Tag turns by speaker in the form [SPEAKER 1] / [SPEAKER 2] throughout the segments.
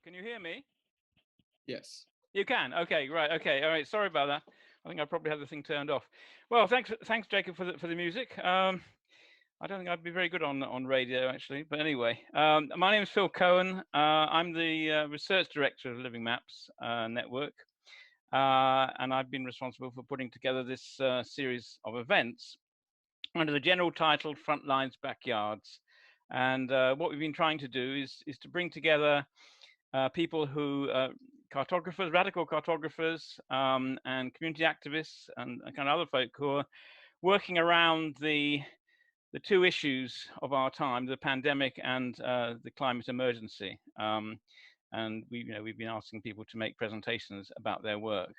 [SPEAKER 1] Can you hear me?
[SPEAKER 2] Yes.
[SPEAKER 1] You can. Okay, right. Okay, all right. Sorry about that. I think I probably had the thing turned off. Well, thanks, Jacob, for the music. I don't think I'd be very good on radio actually, but anyway, my name is Phil Cohen. I'm the research director of Livingmaps network, and I've been responsible for putting together this series of events under the general title Frontlines Backyards. And what we've been trying to do is to bring together people who cartographers, radical cartographers, and community activists, and kind of other folk who are working around the two issues of our time: the pandemic and the climate emergency. And we've been asking people to make presentations about their work.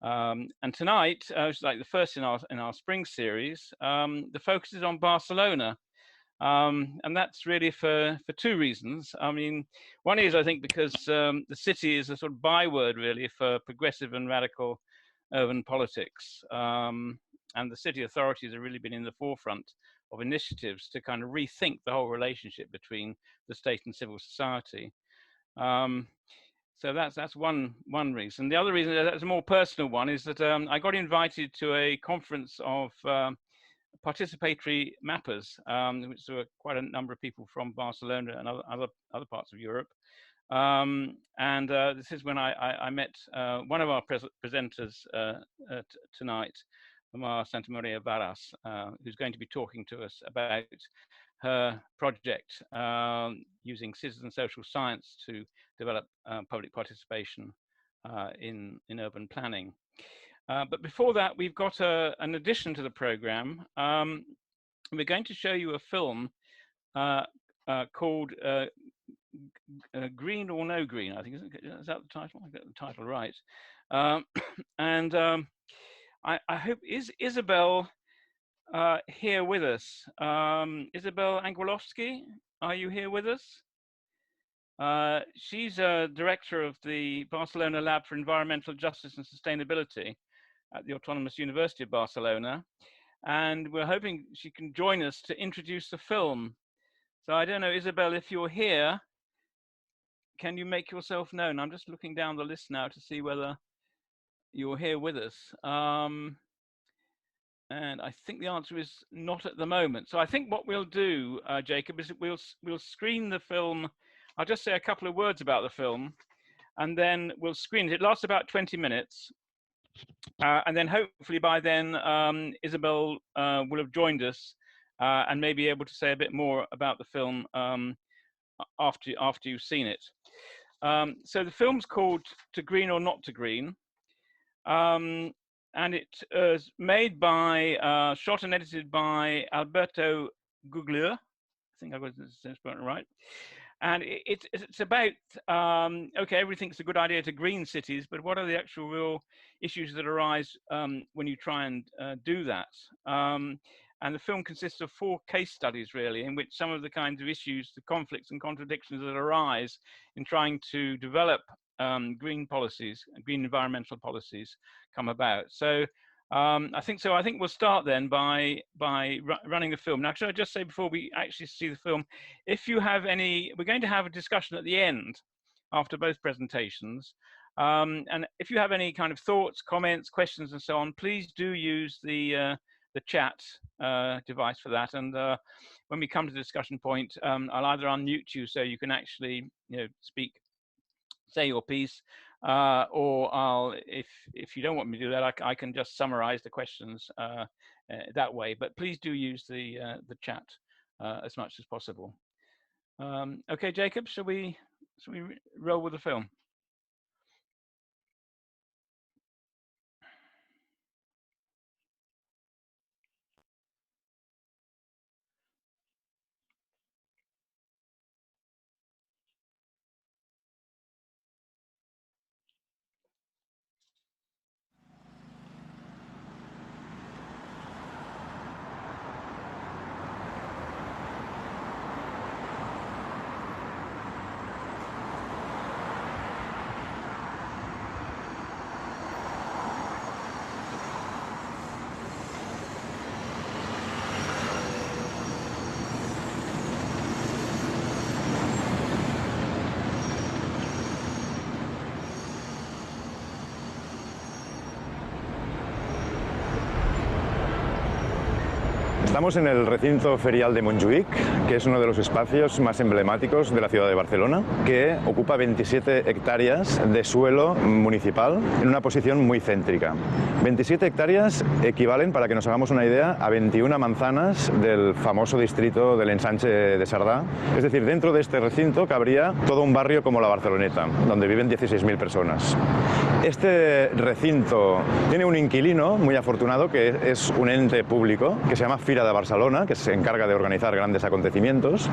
[SPEAKER 1] And tonight, which is like the first in our spring series, the focus is on Barcelona. And that's really for two reasons. I mean, one is, I think, because the city is a sort of byword really for progressive and radical urban politics. And the city authorities have really been in the forefront of initiatives to kind of rethink the whole relationship between the state and civil society. So that's one reason. The other reason, that's a more personal one, is that I got invited to a conference of participatory mappers, which were quite a number of people from Barcelona and other parts of Europe. And this is when I met one of our presenters tonight, Mar Santamaria Varas, who's going to be talking to us about her project using citizen social science to develop public participation in urban planning. But before that, we've got an addition to the program. We're going to show you a film called Green or No Green, I think. Is that the title? I got the title right. And I hope, is Isabel here with us? Isabel Anguilowski, are you here with us? She's a director of the Barcelona Lab for Environmental Justice and Sustainability at the Autonomous University of Barcelona. And we're hoping she can join us to introduce the film. So I don't know, Isabel, if you're here, can you make yourself known? I'm just looking down the list now to see whether you're here with us. And I think the answer is not at the moment. So I think what we'll do, Jacob, is we'll screen the film. I'll just say a couple of words about the film, and then we'll screen it. It lasts about 20 minutes. And then hopefully by then, Isabel will have joined us and may be able to say a bit more about the film after you've seen it. So the film's called To Green or Not to Green. And it is made by, shot and edited by Alberto Guglielmo. I think I got this right. And it's about, okay, everything's a good idea to green cities, but what are the actual real issues that arise when you try and do that? And the film consists of 4 case studies, really, in which some of the kinds of issues, the conflicts and contradictions that arise in trying to develop green policies, green environmental policies come about. So I think we'll start then by running the film. Now, should I just say before we actually see the film, if you have any, we're going to have a discussion at the end after both presentations. And if you have any kind of thoughts, comments, questions, and so on, please do use the chat device for that. And when we come to the discussion point, I'll either unmute you so you can actually, speak, say your piece, or I'll, if you don't want me to do that, I can just summarize the questions that way. But please do use the chat as much as possible. Okay, Jacob, shall we roll with the film?
[SPEAKER 2] Estamos en el recinto ferial de Montjuïc, que es uno de los espacios más emblemáticos de la ciudad de Barcelona, que ocupa 27 hectáreas de suelo municipal en una posición muy céntrica. 27 hectáreas equivalen, para que nos hagamos una idea, a 21 manzanas del famoso distrito del ensanche de Sardá. Es decir, dentro de este recinto cabría todo un barrio como la Barceloneta, donde viven 16.000 personas. Este recinto tiene un inquilino muy afortunado, que es un ente público que se llama Fira de Barcelona, que se encarga de organizar grandes acontecimientos,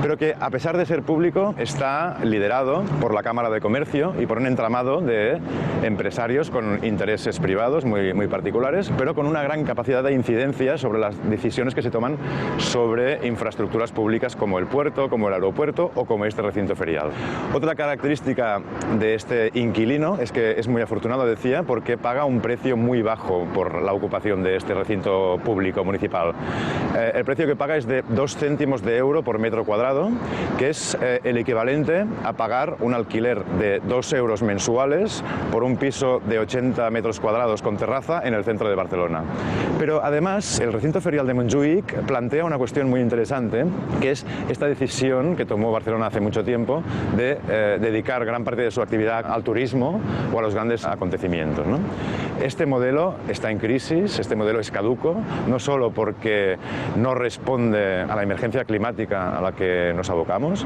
[SPEAKER 2] pero que, a pesar de ser público, está liderado por la Cámara de Comercio y por un entramado de empresarios con intereses privados muy particulares, pero con una gran capacidad de incidencia sobre las decisiones que se toman sobre infraestructuras públicas como el puerto, como el aeropuerto o como este recinto ferial. Otra característica de este inquilino es que es muy afortunado, decía, porque paga un precio muy bajo por la ocupación de este recinto público municipal. El precio que paga es de 2 céntimos de euro por metro cuadrado, que es el equivalente a pagar un alquiler de 2 euros mensuales por un piso de 80 metros cuadrados con terraza en el centro de Barcelona. Pero además, el recinto ferial de Montjuïc plantea una cuestión muy interesante, que es esta decisión que tomó Barcelona hace mucho tiempo de dedicar gran parte de su actividad al turismo o a los grandes acontecimientos, ¿no? Este modelo está en crisis, este modelo es caduco, no solo porque no responde a la emergencia climática a la que nos abocamos,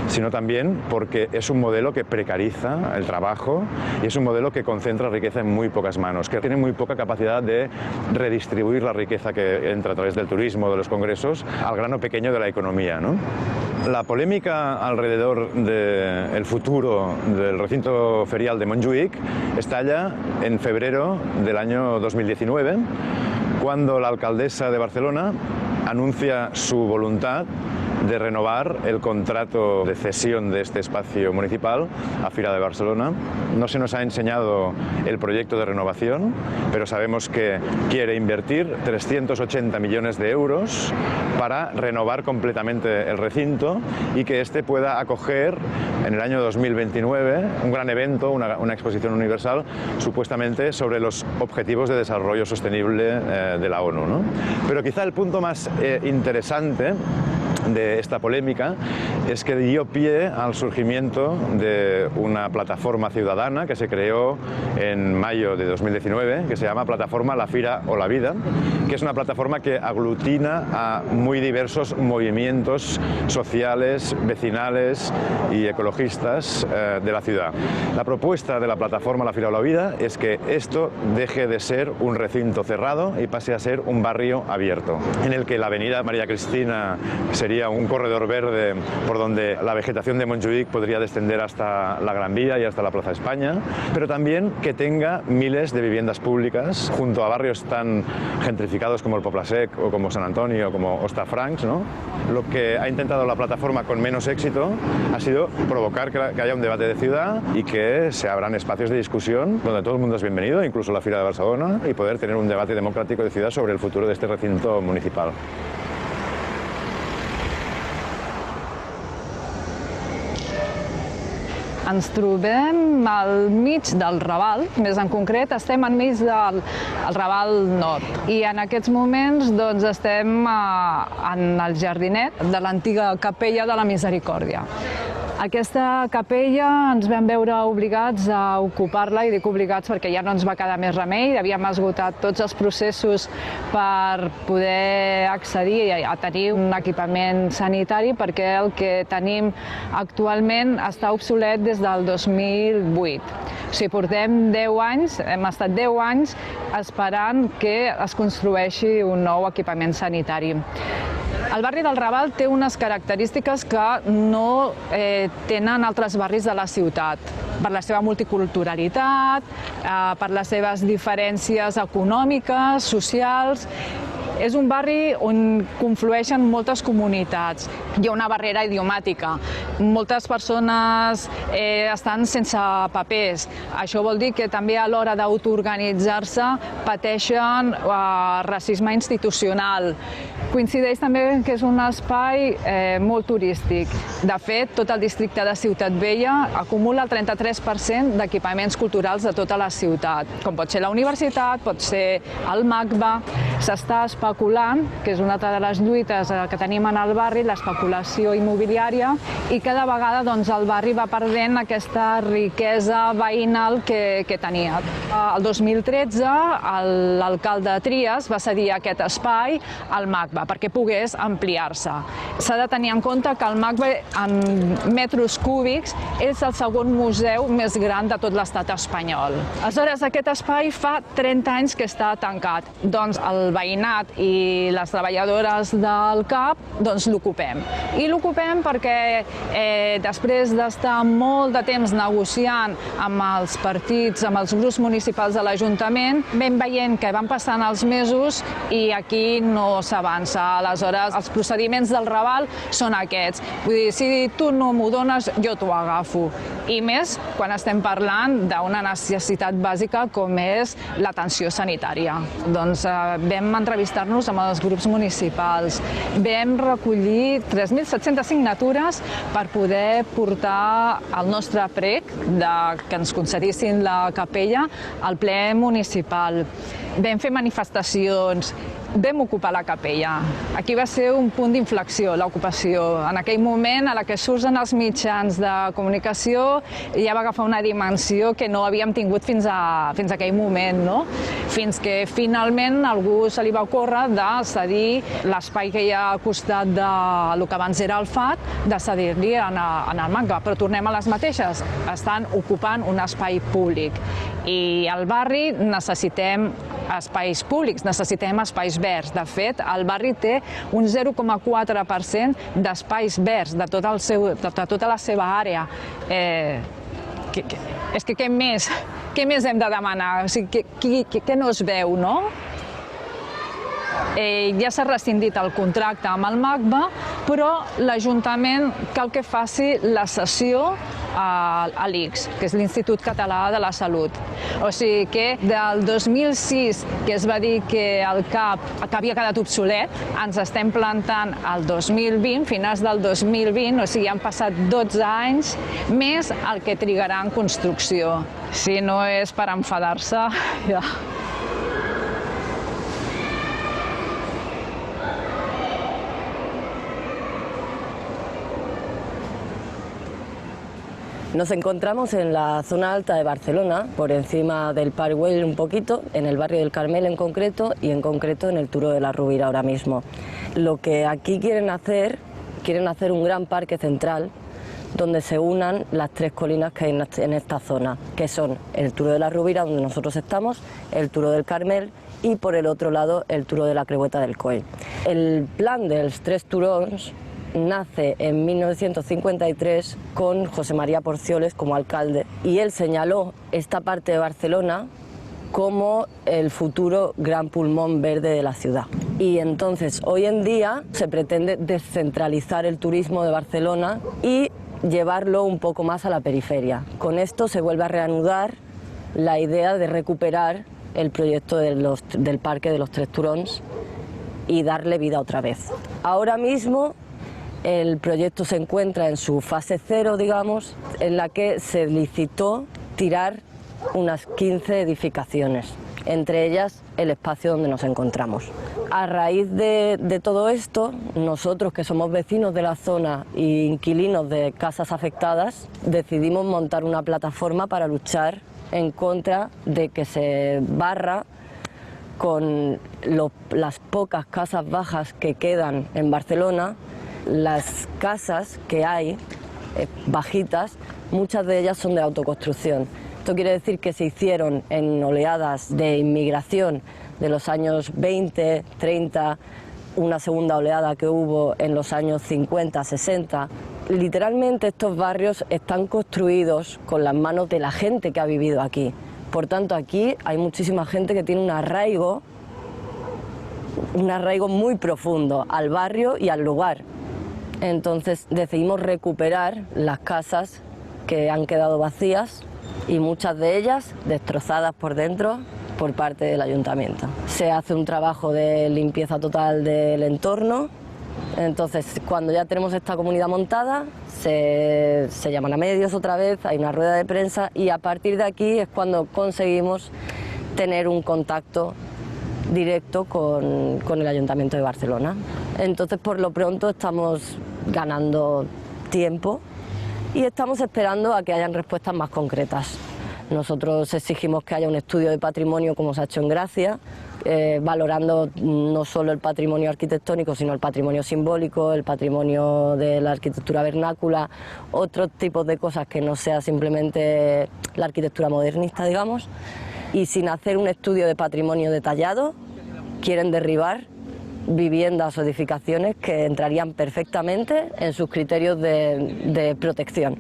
[SPEAKER 2] sino también porque es un modelo que precariza el trabajo y es un modelo que concentra riqueza en muy pocas manos, que tiene muy poca capacidad de redistribuir la riqueza que entra a través del turismo, de los congresos, al grano pequeño de la economía, ¿no? La polémica alrededor del futuro del recinto ferial de Montjuïc estalla en febrero del año 2019, cuando la alcaldesa de Barcelona anuncia su voluntad de renovar el contrato de cesión de este espacio municipal a Fira de Barcelona. No se nos ha enseñado el proyecto de renovación, pero sabemos que quiere invertir 380 millones de euros para renovar completamente el recinto y que este pueda acoger en el año 2029 un gran evento, una exposición universal, supuestamente sobre los objetivos de desarrollo sostenible de la ONU, ¿no? Pero quizá el punto más interesante de esta polémica es que dio pie al surgimiento de una plataforma ciudadana que se creó en mayo de 2019, que se llama Plataforma La Fira o la Vida, que es una plataforma que aglutina a muy diversos movimientos sociales, vecinales y ecologistas de la ciudad. La propuesta de la Plataforma La Fira o la Vida es que esto deje de ser un recinto cerrado y pase a ser un barrio abierto, en el que la avenida María Cristina sería un corredor verde por donde la vegetación de Montjuïc podría descender hasta la Gran Vía y hasta la Plaza España, pero también que tenga miles de viviendas públicas junto a barrios tan gentrificados como el Poble Sec o como San Antonio o como Hostafrancs, ¿no? Lo que ha intentado la plataforma con menos éxito ha sido provocar que haya un debate de ciudad y que se abran espacios de discusión donde todo el mundo es bienvenido, incluso la Fira de Barcelona, y poder tener un debate democrático de ciudad sobre el futuro de este recinto municipal.
[SPEAKER 3] Ens trobem al mig del Raval, més en concret estem enmig del Raval Nord i en aquests moments doncs, estem en el jardinet de l'antiga capella de la Misericòrdia. Aquesta capella ens vam veure obligats a ocupar-la, i dic obligats perquè ja no ens va quedar més remei, havíem esgotat tots els processos per poder accedir a tenir un equipament sanitari, perquè el que tenim actualment està obsolet des del 2008. O sigui, portem 10 anys, hem estat 10 anys esperant que es construeixi un nou equipament sanitari. El barri del Raval té unes característiques que no tenen altres barris de la ciutat, per la seva multiculturalitat, per les seves diferències econòmiques, socials. És un barri on conflueixen moltes comunitats. Hi ha una barrera idiomàtica. Moltes persones estan sense papers. Això vol dir que també a l'hora d'autoorganitzar-se pateixen racisme institucional. Coincideix també que és un espai molt turístic. De fet, tot el districte de Ciutat Vella acumula el 33% d'equipaments culturals de tota la ciutat, com pot ser la universitat, pot ser el MACBA. S'està espavilant especulant, que és una altra de les lluites que tenim en el barri, l'especulació immobiliària, i cada vegada doncs, el barri va perdent aquesta riquesa veïnal que tenia. El 2013 l'alcalde Trias va cedir aquest espai al MACBA perquè pogués ampliar-se. S'ha de tenir en compte que el MACBA en metres cúbics és el segon museu més gran de tot l'estat espanyol. Aleshores, aquest espai fa 30 anys que està tancat. Doncs el veïnat i les treballadores del CAP l'ocupem. I l'ocupem perquè després d'estar molt de temps negociant amb els partits, amb els grups municipals de l'Ajuntament, vam veient que van passant els mesos i aquí no s'avança. Aleshores, els procediments del Raval són aquests. Vull dir, si tu no m'ho dones, jo t'ho agafo. I més quan estem parlant d'una necessitat bàsica com és l'atenció sanitària. Doncs vam entrevistar-nos amb els grups municipals. Vam recollir 3.700 signatures per poder portar el nostre prec que ens concedissin la capella al ple municipal. Vam fer manifestacions, vam ocupar la capella. Aquí va ser un punt d'inflexió, l'ocupació. En aquell moment, a la que surten els mitjans de comunicació, ja va agafar una dimensió que no havíem tingut fins a aquell moment, no? Fins que finalment a algú se li va ocórrer de cedir l'espai que hi ha al costat del que abans era el FAT, de cedir-li en el MACBA. Però tornem a les mateixes, estan ocupant un espai públic. I al barri necessitem espais públics, necessitem espais verds. De fet, el barri té un 0,4% d'espais verds de tota la seva àrea. És que què més hem de demanar? O sigui, què no es veu, no? Ja s'ha rescindit el contracte amb el MACBA, però l'Ajuntament cal que faci la cessió a l'ICS, que és l'Institut Català de la Salut. O sigui que del 2006, que es va dir que el CAP havia quedat obsolet, ens estem plantant al 2020, finals del 2020, o sigui, han passat 12 anys més el que trigarà en construcció. Si no és per enfadar-se, ja...
[SPEAKER 4] Nos encontramos en la zona alta de Barcelona, por encima del Parc Güell un poquito, en el barrio del Carmel en concreto y en concreto en el Turó de la Rovira ahora mismo. Lo que aquí quieren hacer un gran parque central donde se unan las tres colinas que hay en esta zona, que son el Turó de la Rovira, donde nosotros estamos, el Turó del Carmel y por el otro lado el Turó de la Creueta del Coll. El plan de los tres turons nace en 1953 con José María Porcioles como alcalde y él señaló esta parte de Barcelona como el futuro gran pulmón verde de la ciudad. Y entonces hoy en día se pretende descentralizar el turismo de Barcelona y llevarlo un poco más a la periferia. Con esto se vuelve a reanudar la idea de recuperar el proyecto del Parque de los Tres Turons y darle vida otra vez. Ahora mismo el proyecto se encuentra en su fase cero, digamos, en la que se licitó tirar unas 15 edificaciones, entre ellas el espacio donde nos encontramos. A raíz de todo esto, nosotros que somos vecinos de la zona e inquilinos de casas afectadas, decidimos montar una plataforma para luchar en contra de que se barra con las pocas casas bajas que quedan en Barcelona. Las casas que hay, bajitas, muchas de ellas son de autoconstrucción. Esto quiere decir que se hicieron en oleadas de inmigración de los años 20, 30, una segunda oleada que hubo en los años 50, 60. Literalmente estos barrios están construidos con las manos de la gente que ha vivido aquí. Por tanto, aquí hay muchísima gente que tiene un arraigo muy profundo al barrio y al lugar. Entonces decidimos recuperar las casas que han quedado vacías y muchas de ellas destrozadas por dentro por parte del ayuntamiento. Se hace un trabajo de limpieza total del entorno. Entonces, cuando ya tenemos esta comunidad montada, se llaman a medios otra vez, hay una rueda de prensa y a partir de aquí es cuando conseguimos tener un contacto directo con el Ayuntamiento de Barcelona. Entonces, por lo pronto, estamos ganando tiempo y estamos esperando a que hayan respuestas más concretas. Nosotros exigimos que haya un estudio de patrimonio como se ha hecho en Gracia, valorando no solo el patrimonio arquitectónico, sino el patrimonio simbólico, el patrimonio de la arquitectura vernácula, otros tipos de cosas que no sea simplemente la arquitectura modernista, digamos. Y sin hacer un estudio de patrimonio detallado, quieren derribar viviendas o edificaciones que entrarían perfectamente en sus criterios de protección.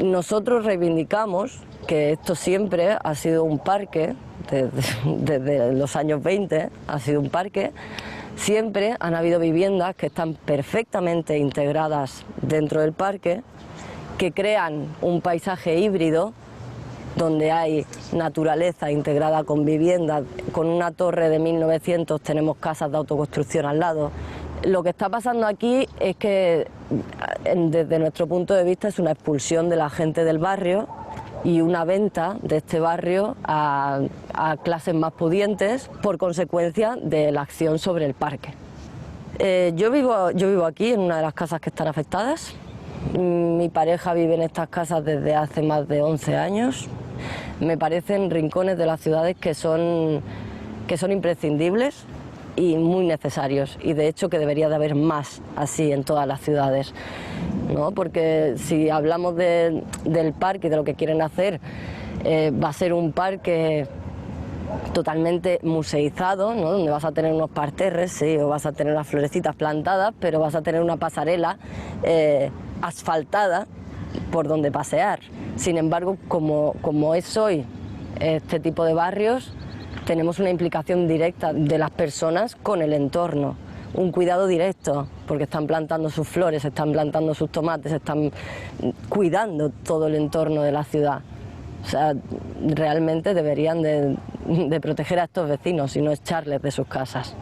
[SPEAKER 4] Nosotros reivindicamos que esto siempre ha sido un parque, desde los años 20 ha sido un parque, siempre han habido viviendas que están perfectamente integradas dentro del parque, que crean un paisaje híbrido donde hay naturaleza integrada con viviendas. Con una torre de 1900 tenemos casas de autoconstrucción al lado. Lo que está pasando aquí es que, desde nuestro punto de vista, es una expulsión de la gente del barrio y una venta de este barrio a clases más pudientes por consecuencia de la acción sobre el parque. Yo vivo aquí, en una de las casas que están afectadas. Mi pareja vive en estas casas desde hace más de 11 años. Me parecen rincones de las ciudades que son imprescindibles y muy necesarios, y de hecho que debería de haber más así en todas las ciudades, ¿no? Porque si hablamos del parque y de lo que quieren hacer, va a ser un parque totalmente museizado, ¿no? Donde vas a tener unos parterres, sí, o vas a tener unas florecitas plantadas, pero vas a tener una pasarela asfaltada por donde pasear. Sin embargo, como es hoy este tipo de barrios, tenemos una implicación directa de las personas con el entorno, un cuidado directo, porque están plantando sus flores, están plantando sus tomates, están cuidando todo el entorno de la ciudad. O sea, realmente deberían de proteger a estos vecinos y no echarles de sus casas.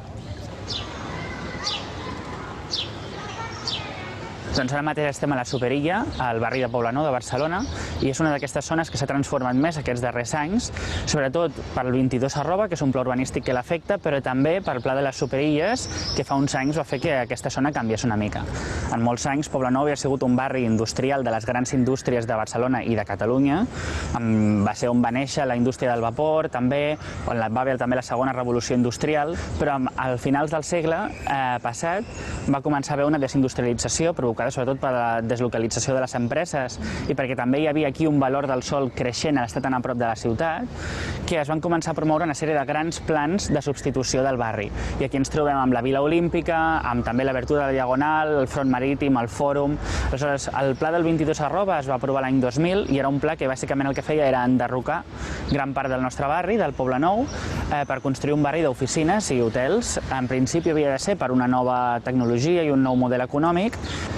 [SPEAKER 5] Doncs ara mateix estem a la Superilla, al barri de Poblenou de Barcelona, i és una d'aquestes zones que s'ha transformat més aquests darrers anys, sobretot pel 22 que és un pla urbanístic que l'afecta, però també pel pla de les Superilles, que fa uns anys va fer que aquesta zona canviés una mica. En molts anys, Poblenou havia sigut un barri industrial de les grans indústries de Barcelona i de Catalunya. Va ser on va néixer la indústria del vapor, també, on va haver també la segona revolució industrial, però al finals del segle passat va començar a haver una desindustrialització provocada sobretot per la deslocalització de les empreses i perquè també hi havia aquí un valor del sòl creixent a estar tan a prop de la ciutat, que es van començar a promoure una sèrie de grans plans de substitució del barri. I aquí ens trobem amb la Vila Olímpica, amb també l'obertura de la Diagonal, el front marítim, el fòrum. Aleshores, el pla del 22 es va aprovar l'any 2000 i era un pla que bàsicament el que feia era enderrocar gran part del nostre barri, del Poblenou, per construir un barri d'oficines i hotels. En principi havia de ser per una nova tecnologia i un nou model econòmic,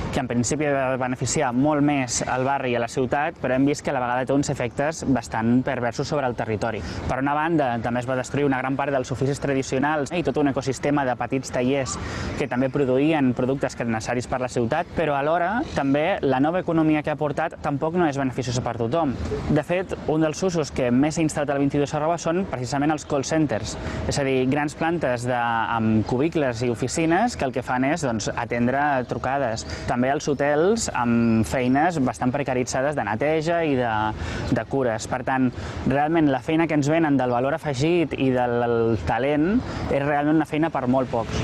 [SPEAKER 5] que en principi ha de beneficiar molt més al barri i a la ciutat, però hem vist que a la vegada té uns efectes bastant perversos sobre el territori. Per una banda, també es va destruir una gran part dels oficis tradicionals i tot un ecosistema de petits tallers que també produïen productes que eren necessaris per la ciutat, però alhora també la nova economia que ha portat tampoc no és beneficiosa per tothom. De fet, un dels usos que més s'ha instal·lat al 22 són precisament els call centers, és a dir, grans plantes amb cubicles i oficines que el que fan és atendre trucades. També els hotels amb feines bastant precaritzades de neteja i de cures. Per tant, realment la feina que ens venen del valor afegit i del talent és realment una feina per molt pocs.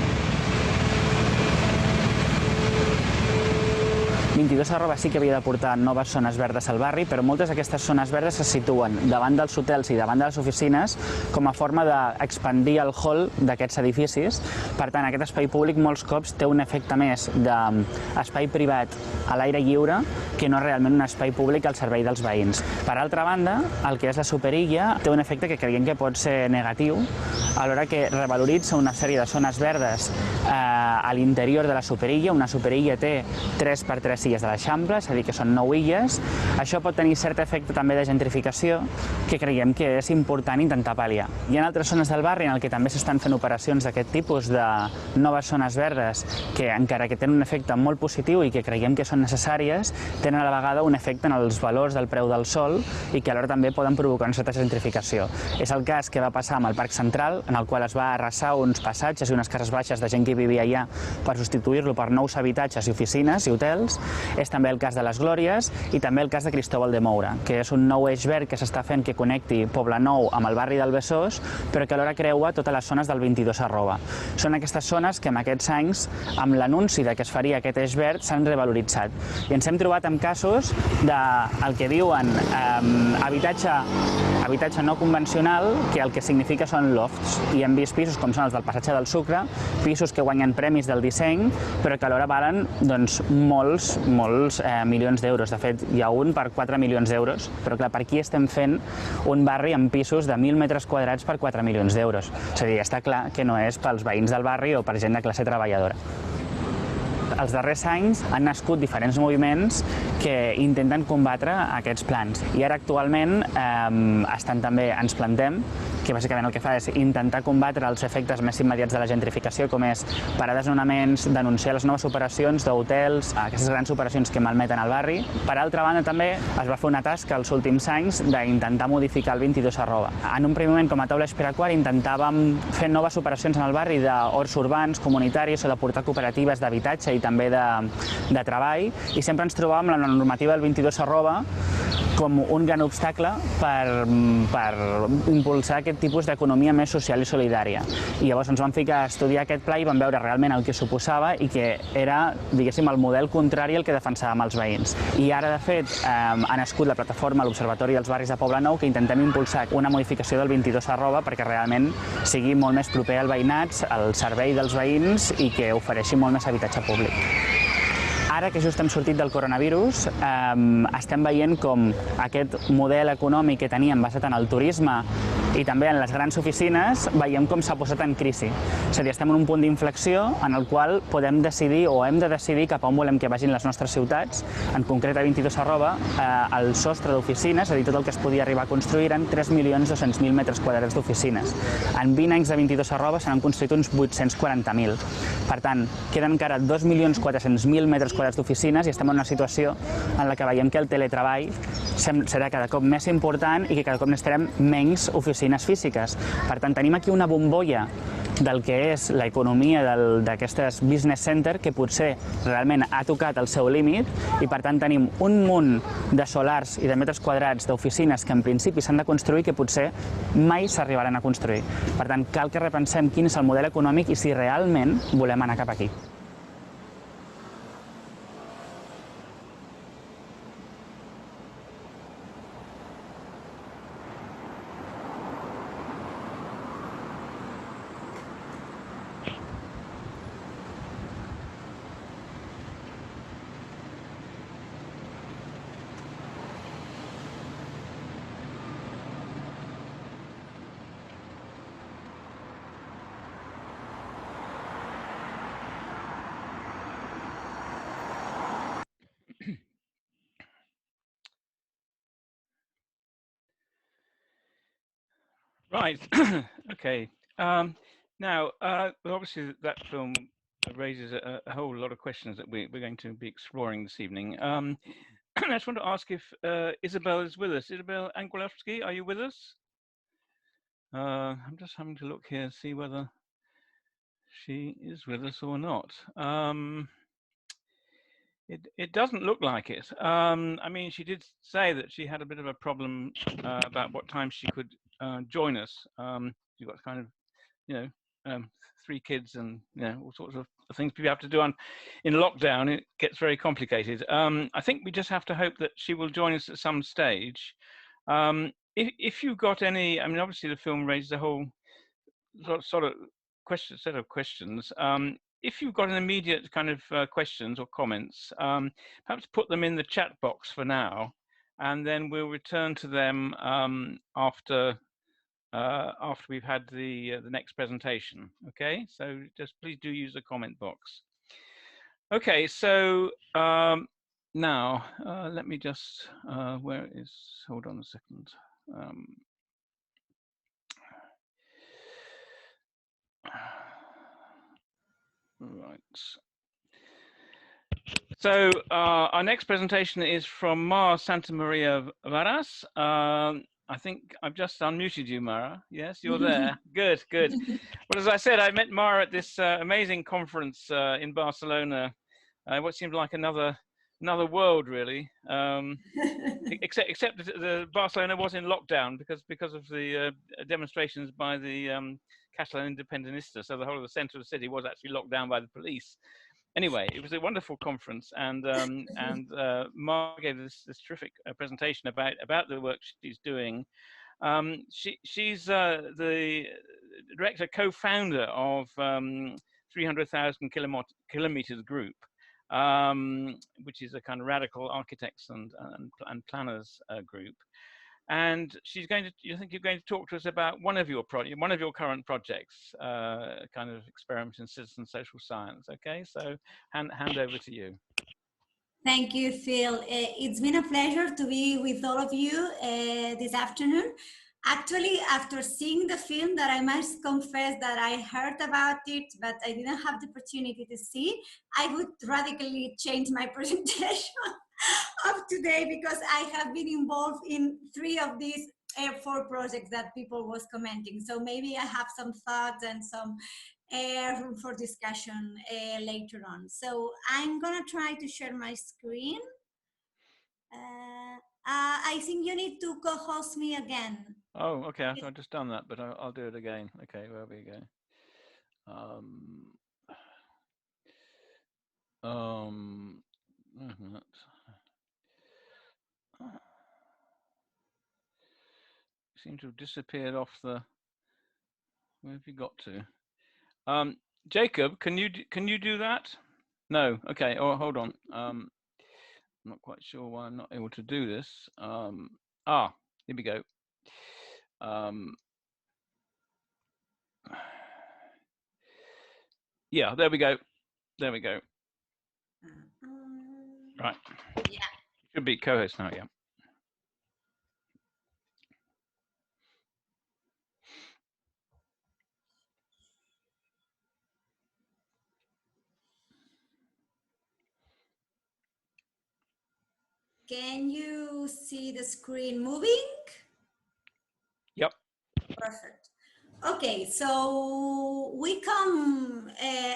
[SPEAKER 5] 22 sí que havia de portar noves zones verdes al barri, però moltes d'aquestes zones verdes se situen davant dels hotels i davant de les oficines com a forma d'expandir el hall d'aquests edificis. Per tant, aquest espai públic molts cops té un efecte més d'espai privat a l'aire lliure que no realment un espai públic al servei dels veïns. Per altra banda, el que és la Superilla té un efecte que creiem que pot ser negatiu, alhora que revaloritza una sèrie de zones verdes a l'interior de la Superilla. Una Superilla té 3x3 les illes de l'Eixample, és a dir, que són 9 illes. Això pot tenir cert efecte també de gentrificació, que creiem que és important intentar pal·liar. Hi ha altres zones del barri en què també s'estan fent operacions d'aquest tipus de noves zones verdes, que encara que tenen un efecte molt positiu i que creiem que són necessàries, tenen a la vegada un efecte en els valors del preu del sòl i que alhora també poden provocar una certa gentrificació. És el cas que va passar amb el Parc Central, en el qual es va arrasar uns passatges i unes cases baixes de gent que vivia allà per substituir-lo per nous habitatges i oficines i hotels. És també el cas de les Glòries i també el cas de Cristóbal de Moura, que és un nou eix verd que s'està fent que connecti Poblenou amb el barri del Besòs, però que alhora creua totes les zones del 22 arroba. Són aquestes zones que en aquests anys, amb l'anunci que es faria aquest eix verd, s'han revaloritzat. I ens hem trobat amb casos del que diuen habitatge no convencional, que el que significa són lofts. I hem vist pisos com són els del Passatge del Sucre, pisos que guanyen premis del disseny, però que alhora valen molts milions d'euros. De fet, hi ha un per 4 milions d'euros, però clar, per aquí estem fent un barri amb pisos de 1.000 metres quadrats per 4 milions d'euros. És a dir, està clar que no és pels veïns del barri o per gent de classe treballadora. Els darrers anys han nascut diferents moviments que intenten combatre aquests plans. I ara actualment ens plantem, que bàsicament el que fa és intentar combatre els efectes més immediats de la gentrificació, com és parar desnonaments, denunciar les noves operacions d'hotels, aquestes grans operacions que malmeten el barri. Per altra banda, també es va fer una tasca els últims anys d'intentar modificar el 22 arroba. En un primer moment, com a taula espiraquar, intentàvem fer noves operacions en el barri d'horts urbans, comunitaris o de portar cooperatives d'habitatge i també de treball, i sempre ens trobàvem la normativa del 22 arroba com un gran obstacle per impulsar aquest tipus d'economia més social i solidària. I llavors ens vam ficar a estudiar aquest pla i vam veure realment el que suposava i que era, diguéssim, el model contrari al que defensàvem els veïns. I ara, de fet, ha nascut la plataforma l'Observatori dels Barris de Poblenou, que intentem impulsar una modificació del 22 arroba perquè realment sigui molt més proper al veïnat, al servei dels veïns i que ofereixi molt més habitatge públic. Ara que just hem sortit del coronavirus, estem veient com aquest model econòmic que teníem basat en el turisme i també en les grans oficines, veiem com s'ha posat en crisi. És a dir, estem en un punt d'inflexió en el qual podem decidir o hem de decidir cap a on volem que vagin les nostres ciutats. En concret, a 22 arroba, el sostre d'oficines, és a dir, tot el que es podia arribar a construir, eren 3.200.000 metres quadrats d'oficines. En 20 anys de 22 arroba se n'han construït uns 840.000. Per tant, queden encara 2.400.000 metres quadrats d'oficines i estem en una situació en la que veiem que el teletreball serà cada cop més important i que cada cop necessitarem menys oficines físiques. Per tant, tenim aquí una bombolla del que és l'economia d'aquestes business center que potser realment ha tocat el seu límit i per tant tenim un munt de solars i de metres quadrats d'oficines que en principi s'han de construir que potser mai s'arribaran a construir. Per tant, cal que repensem quin és el model econòmic i si realment volem anar cap aquí.
[SPEAKER 1] Right. Okay. Now, obviously, that film raises a whole lot of questions that we're going to be exploring this evening. I just want to ask if Isabel is with us. Isabel Anguilowski, are you with us? I'm just having to look here, see whether she is with us or not. It doesn't look like it. I mean, she did say that she had a bit of a problem about what time she could join us. You've got kind of, 3 kids and all sorts of things people have to do in lockdown. It gets very complicated. I think we just have to hope that she will join us at some stage. If you've got any, I mean, obviously the film raises a whole sort of set of questions. If you've got an immediate kind of questions or comments, perhaps put them in the chat box for now, and then we'll return to them after we've had the next presentation. Okay, so just please do use the comment box. Okay, so now, let me just, where is, hold on a second. Right. So our next presentation is from Mar Santamaria Varas. I think I've just unmuted you, Mara. Yes, you're there. Good, good. Well, as I said, I met Mara at this amazing conference in Barcelona. What seemed like another world, really. Except the Barcelona was in lockdown because of the demonstrations by the Catalan Independentistas. So the whole of the centre of the city was actually locked down by the police. Anyway, it was a wonderful conference, and Mar gave this terrific presentation about the work she's doing. She's the director, co-founder of 300,000 kilometers group, which is a kind of radical architects and planners group. And she's going to, I think you're going to talk to us about one of your current projects, kind of experiment in citizen social science. Okay, so hand over to you.
[SPEAKER 6] Thank you, Phil. It's been a pleasure to be with all of you this afternoon. Actually, after seeing the film, that I must confess that I heard about it, but I didn't have the opportunity to see, I would radically change my presentation of today, because I have been involved in 3 of these 4 projects that people was commenting. So maybe I have some thoughts and some room for discussion later on. So I'm gonna try to share my screen. I think you need to co-host me again.
[SPEAKER 1] Oh, okay. I've just done that, but I'll do it again. Okay, where we go. Seem to have disappeared off the. Where have you got to? Jacob, can you do that? No. Okay. Oh, hold on. I'm not quite sure why I'm not able to do this. Here we go. Yeah, there we go. There we go. Right.
[SPEAKER 6] Yeah.
[SPEAKER 1] Should be co-host now. Yeah.
[SPEAKER 6] Can you see the screen moving?
[SPEAKER 1] Yep.
[SPEAKER 6] Perfect. Okay, so we come,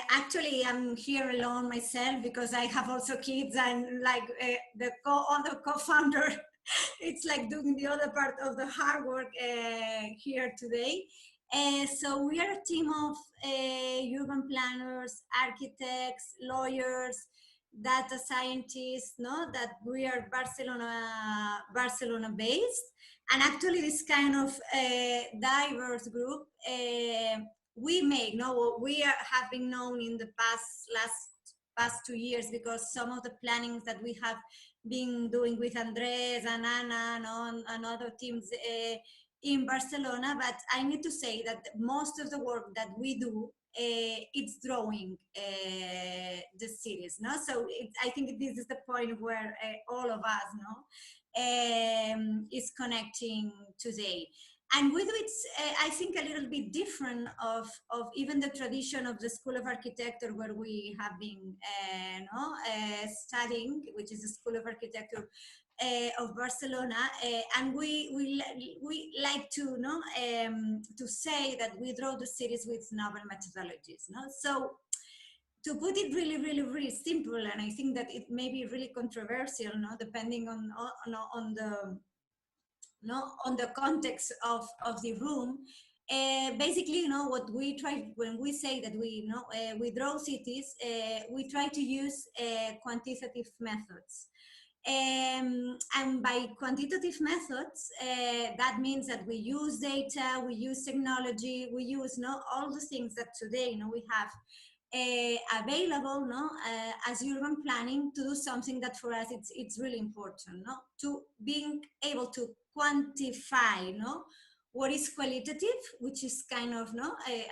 [SPEAKER 6] actually I'm here alone myself because I have also kids, and like the other co-founder, it's like doing the other part of the hard work here today. So we are a team of urban planners, architects, lawyers, data scientists, no? That we are Barcelona based. And actually this kind of diverse group, we have been known in the past 2 years, because some of the plannings that we have been doing with Andres and Anna and other teams in Barcelona. But I need to say that most of the work that we do, it's drawing the cities, no? So I think this is the point where all of us, no, is connecting today. And with which I think a little bit different of even the tradition of the School of Architecture, where we have been studying, which is the School of Architecture of Barcelona, and we like to to say that we draw the cities with novel methodologies. No? So to put it really simple, and I think that it may be really controversial, no, depending on the context of the room. Basically, what we try when we say that we draw cities, we try to use quantitative methods. And by quantitative methods, that means that we use data, we use technology, we use all the things that today we have available as urban planning, to do something that for us it's really important, to being able to quantify what is qualitative, which is kind of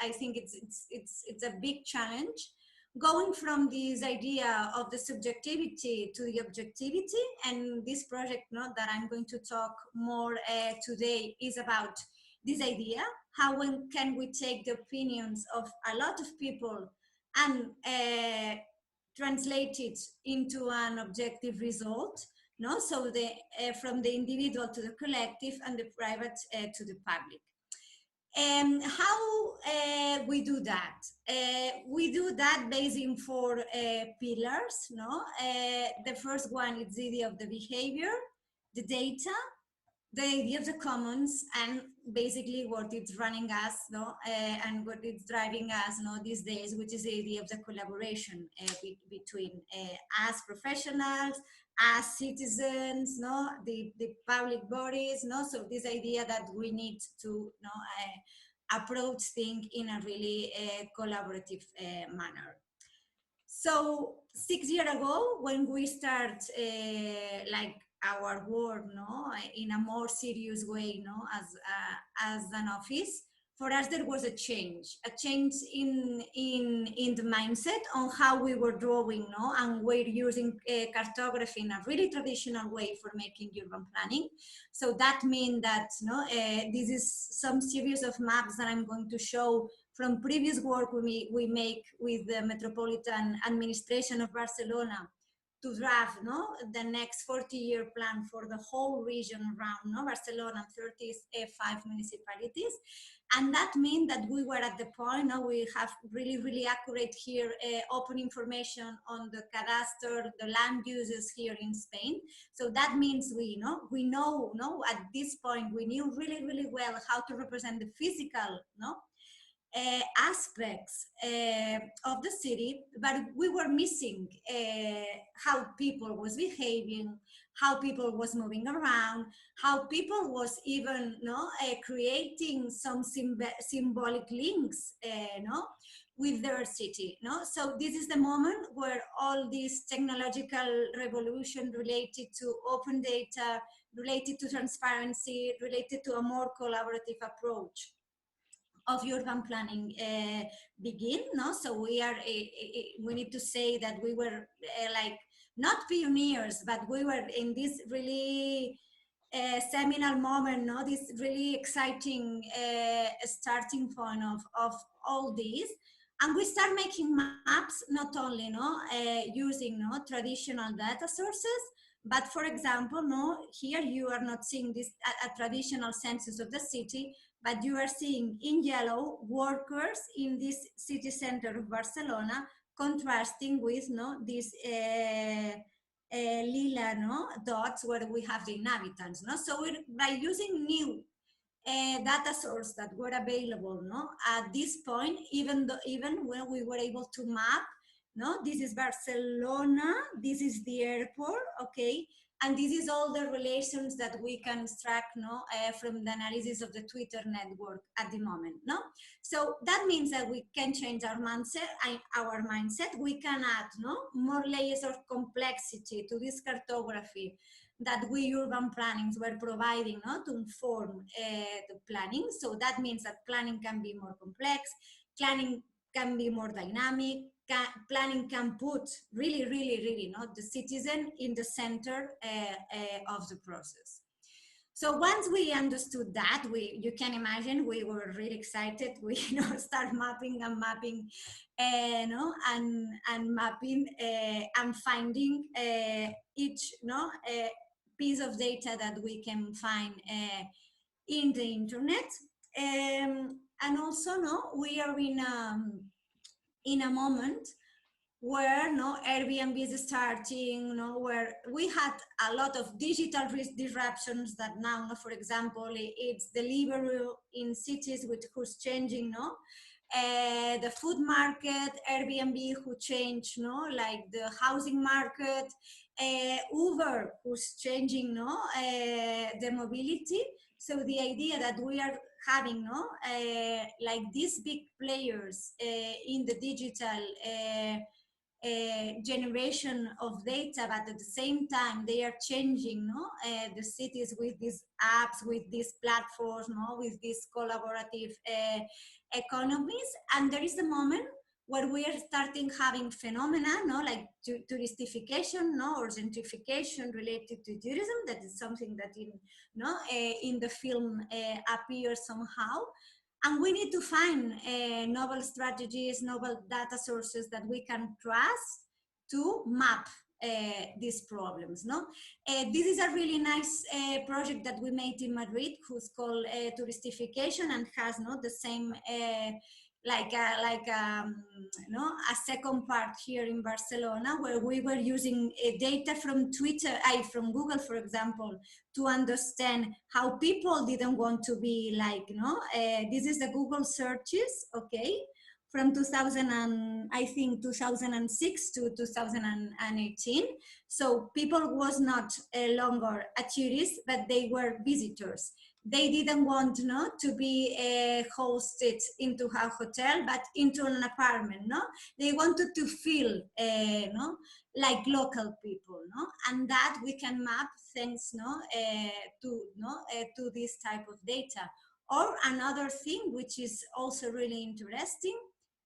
[SPEAKER 6] I think it's a big challenge, going from this idea of the subjectivity to the objectivity. And this project that I'm going to talk more today is about this idea. How can we take the opinions of a lot of people and translate it into an objective result? So from the individual to the collective and the private to the public. How we do that? We do that based in 4 pillars. The first one is the idea of the behavior, the data, the idea of the commons, and basically what it's running us, and what it's driving us, these days, which is the idea of the collaboration between us professionals, as citizens, the public bodies, so this idea that we need to approach things in a really collaborative manner. So 6 years ago, when we start like our work, in a more serious way, as an office, for us there was a change in the mindset on how we were drawing, and we're using cartography in a really traditional way for making urban planning. So that means that this is some series of maps that I'm going to show from previous work we make with the Metropolitan Administration of Barcelona to draft the next 40-year plan for the whole region around Barcelona and 35 municipalities. And that means that we were at the point, we have really accurate here open information on the cadastre, the land uses here in Spain. So that means we know at this point, we knew really well how to represent the physical aspects of the city, but we were missing how people was behaving, how people was moving around, how people was even creating some symbolic links with their city. So this is the moment where all this technological revolution related to open data, related to transparency, related to a more collaborative approach of urban planning begin. So we need to say that we were like not pioneers, but we were in this really seminal moment, this really exciting starting point of all these. And we start making maps, not only using traditional data sources, but for example, here you are not seeing this a traditional census of the city, but you are seeing in yellow workers in this city center of Barcelona, contrasting with these lila dots where we have the inhabitants. So by using new data source that were available at this point, even when we were able to map, this is Barcelona, this is the airport, okay, and this is all the relations that we can extract from the analysis of the Twitter network at the moment. So that means that we can change our mindset. We can add more layers of complexity to this cartography that we urban plannings were providing to inform the planning. So that means that planning can be more complex, planning can be more dynamic, planning can put really the citizen in the center of the process. So once we understood that, you can imagine we were really excited. We start mapping and mapping, and mapping and finding each piece of data that we can find in the internet. And also, we are in a moment where Airbnb is starting, where we had a lot of digital disruptions that now, for example, it's delivery in cities who's changing, the food market, Airbnb who changed, like the housing market, Uber who's changing, the mobility. So the idea that we are having, like these big players in the digital generation of data, but at the same time they are changing the cities with these apps, with these platforms, with these collaborative economies. And there is a moment where we are starting having phenomena, no, like touristification, no, or gentrification related to tourism. That is something that in the film appears somehow. And we need to find novel strategies, novel data sources that we can trust to map these problems. No, this is a really nice project that we made in Madrid, who's called Touristification, and has the same a second part here in Barcelona, where we were using data from from Google, for example, to understand how people didn't want to be this is the Google searches, okay, from 2006 to 2018. So people was not longer a tourist, but they were visitors. They didn't want to be hosted into a hotel, but into an apartment. No, they wanted to feel like local people. No, and that we can map thanks to this type of data. Or another thing which is also really interesting,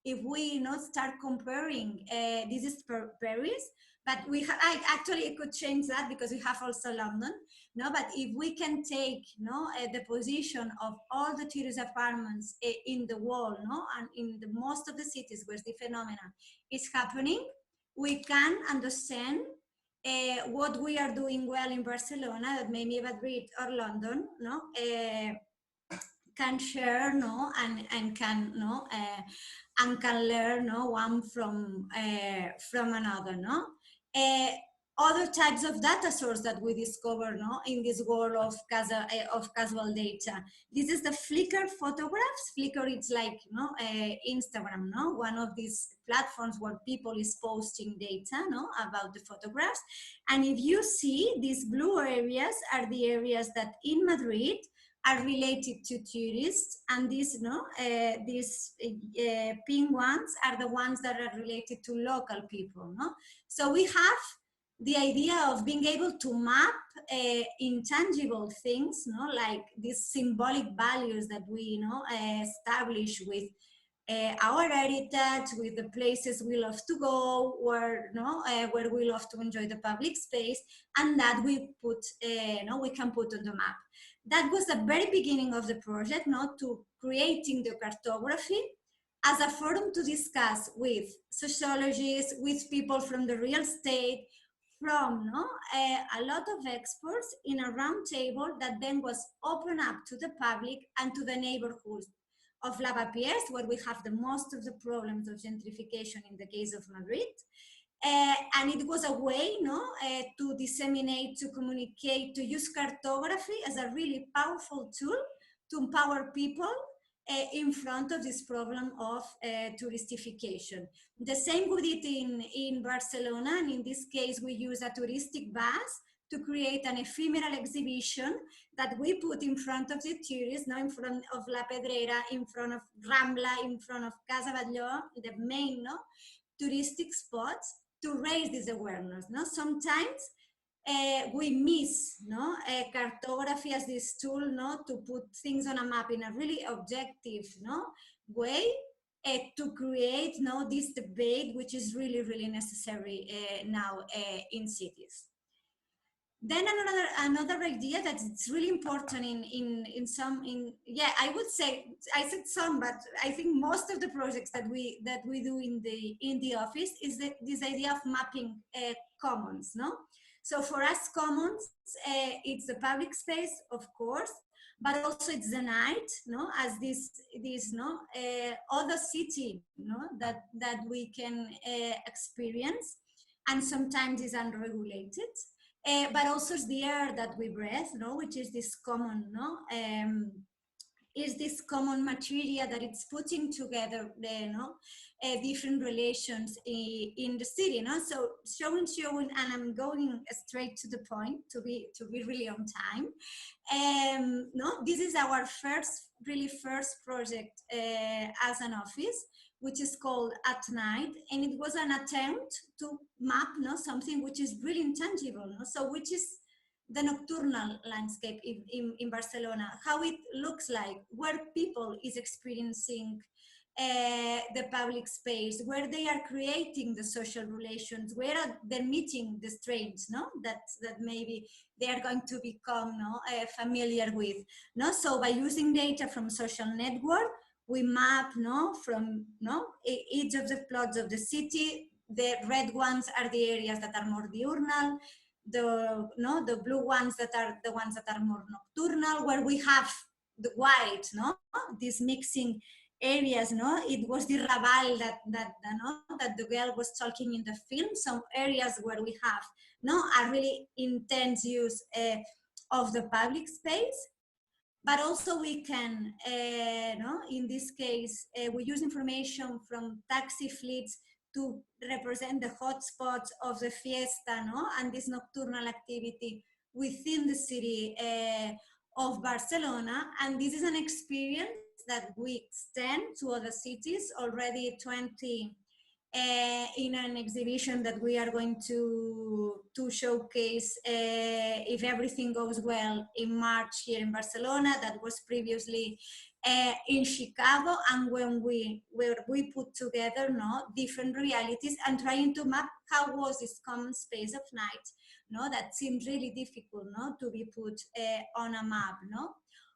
[SPEAKER 6] if we start comparing, this is Paris, but I actually could change that because we have also London. No, but if we can take the position of all the tourist apartments in the world, and in the most of the cities where the phenomena is happening, we can understand what we are doing well in Barcelona that maybe Madrid or London can share and can and can learn one from another. Other types of data source that we discover in this world of casual data. This is the Flickr photographs. Flickr, it's like Instagram, one of these platforms where people is posting data about the photographs. And if you see, these blue areas are the areas that in Madrid are related to tourists, and these pink ones are the ones that are related to local people. So we have the idea of being able to map intangible things, like these symbolic values that we establish with our heritage, with the places we love to go, where we love to enjoy the public space, and that we put we can put on the map. That was the very beginning of the project, to creating the cartography as a forum to discuss with sociologists, with people from the real estate, from a lot of experts in a round table that then was open up to the public and to the neighborhoods of Lavapiés, where we have the most of the problems of gentrification in the case of Madrid. And it was a way to disseminate, to communicate, to use cartography as a really powerful tool to empower people in front of this problem of touristification. The same we did in Barcelona, and in this case we use a touristic bus to create an ephemeral exhibition that we put in front of the tourists, in front of La Pedrera, in front of Rambla, in front of Casa Batlló, the main touristic spots, to raise this awareness. Sometimes we miss cartography as this tool to put things on a map in a really objective way, to create this debate, which is really, really necessary now in cities. Then another idea that it's really important I would say, I said some, but I think most of the projects that we do in the office is this idea of mapping commons. So for us, commons, it's the public space, of course, but also it's the night, as this other city, that we can experience, and sometimes is unregulated. But also it's the air that we breathe, which is this common, is this common material that it's putting together different relations in the city. So showing, and I'm going straight to the point to be really on time. This is our really first project as an office, which is called At Night, and it was an attempt to map something which is really intangible, so which is the nocturnal landscape in Barcelona, how it looks like, where people is experiencing the public space, where they are creating the social relations, where are they meeting the strange, no? That maybe they are going to become familiar with. No? So by using data from social network, we map from each of the plots of the city. The red ones are the areas that are more diurnal, the blue ones that are the ones that are more nocturnal, where we have the white, this mixing areas. It was the Raval that the girl was talking in the film. Some areas where we have a really intense use of the public space, but also we can in this case we use information from taxi fleets to represent the hotspots of the fiesta and this nocturnal activity within the city of Barcelona. And this is an experience that we extend to other cities, already 20 in an exhibition that we are going to showcase, if everything goes well, in March here in Barcelona. That was previously in Chicago, and when we put together different realities and trying to map how was this common space of night that seemed really difficult to be put on a map.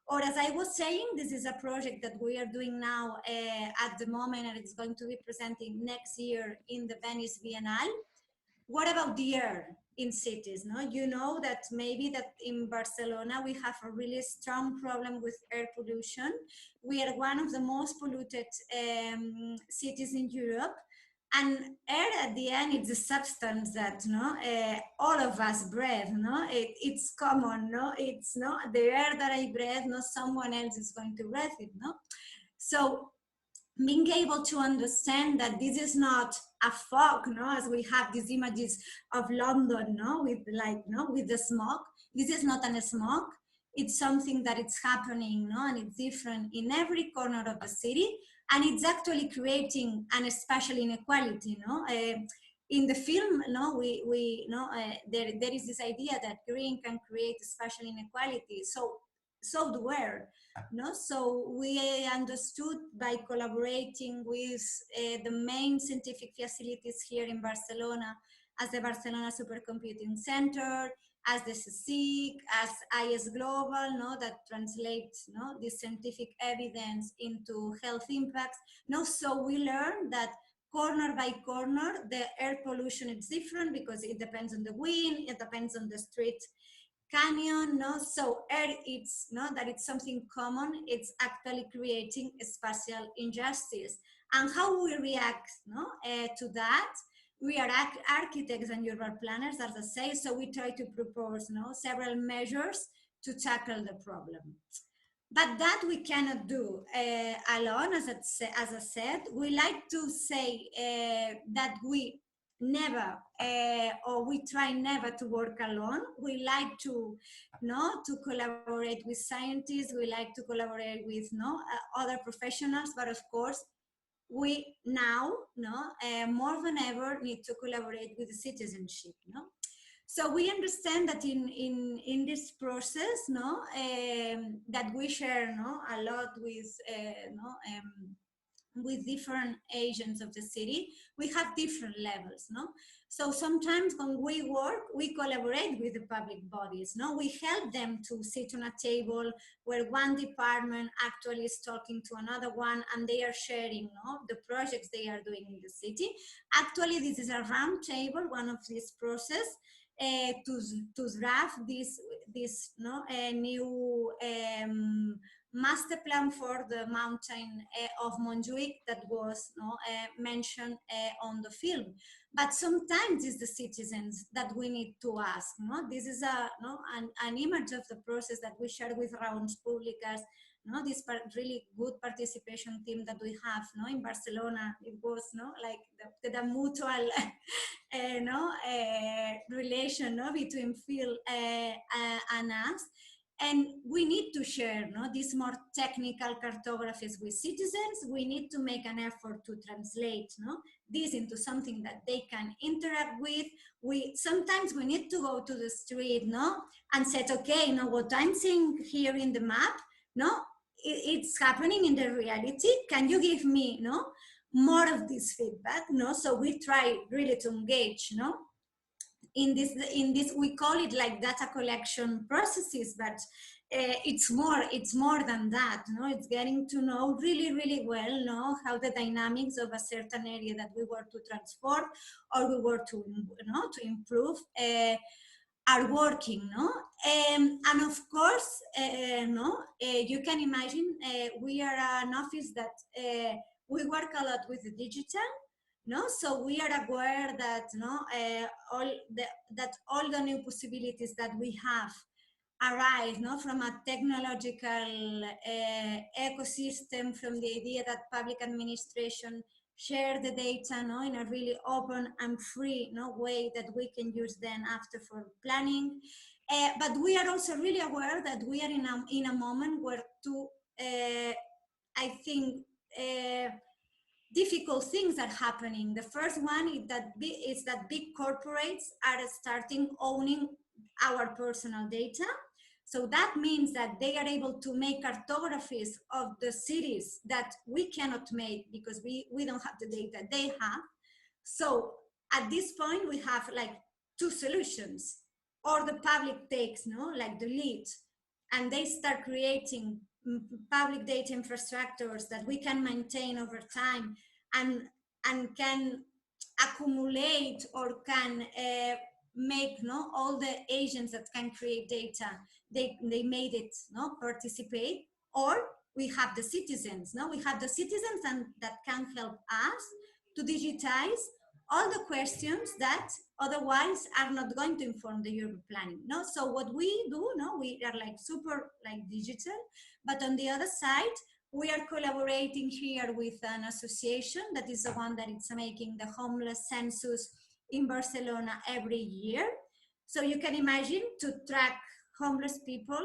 [SPEAKER 6] Or as I was saying, this is a project that we are doing now at the moment, and it's going to be presenting next year in the Venice Biennale. What about the air in cities? You know that maybe that in Barcelona we have a really strong problem with air pollution. We are one of the most polluted cities in Europe. And air at the end, it's a substance that all of us breathe. It's common. It's the air that I breathe. Someone else is going to breathe it. So being able to understand that this is not a fog, as we have these images of London, with with the smoke. This is not a smoke. It's something that it's happening, and it's different in every corner of the city. And it's actually creating an spatial inequality. In the film, there is this idea that green can create spatial inequality. So do air. So we understood by collaborating with the main scientific facilities here in Barcelona, as the Barcelona Supercomputing Center, as the CSIC, as IS Global, that translates this scientific evidence into health impacts. So we learned that corner by corner, the air pollution is different because it depends on the wind, it depends on the street canyon. So air, it's that it's something common. It's actually creating a spatial injustice. And how we react to that? We are architects and urban planners, as I say, so we try to propose several measures to tackle the problem. But that we cannot do alone, as I said. We like to say that we never, or we try never to work alone. We like to collaborate with scientists. We like to collaborate with other professionals, but of course, we now, more than ever, need to collaborate with the citizenship. So we understand that in this process, that we share a lot with different agents of the city, we have different levels. So sometimes when we work, we collaborate with the public bodies. We help them to sit on a table where one department actually is talking to another one, and they are sharing the projects they are doing in the city. Actually, this is a round table, one of this process, to draft this new master plan for the mountain of Montjuïc that was mentioned on the film. But sometimes it's the citizens that we need to ask. This is an image of the process that we share with Raons Públiques. This really good participation team that we have in Barcelona. It was like the mutual relation between Phil and us. And we need to share these more technical cartographies with citizens. We need to make an effort to translate this into something that they can interact with. Sometimes we need to go to the street and say, okay, what I'm seeing here in the map, it's happening in the reality. Can you give me more of this feedback? So we try really to engage in this we call it like data collection processes, but it's more than that. It's getting to know really well how the dynamics of a certain area that we were to transform or we were to improve are working. And of course you can imagine we are an office that we work a lot with the digital. So we are aware that all the new possibilities that we have arise from a technological ecosystem, from the idea that public administration share the data in a really open and free way that we can use then after for planning. But we are also really aware that we are in a moment where I think difficult things are happening. The first one is that big corporates are starting owning our personal data. So that means that they are able to make cartographies of the cities that we cannot make because we don't have the data they have. So at this point we have like two solutions. Or the public takes like the lead and they start creating public data infrastructures that we can maintain over time and can accumulate or can make all the agents that can create data, they made it participate. Or we have the citizens. We have the citizens and that can help us to digitize all the questions that otherwise are not going to inform the urban planning. So what we do, we are like super like digital, but on the other side, we are collaborating here with an association that is the one that is making the homeless census in Barcelona every year. So you can imagine to track homeless people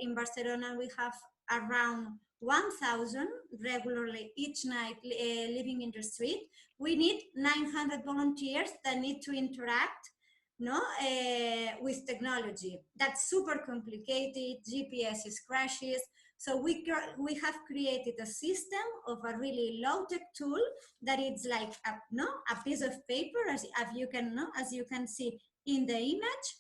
[SPEAKER 6] in Barcelona, we have around 1,000 regularly each night living in the street. We need 900 volunteers that need to interact with technology. That's super complicated. GPS crashes. So we have created a system of a really low-tech tool that is like a piece of paper, as you can see in the image.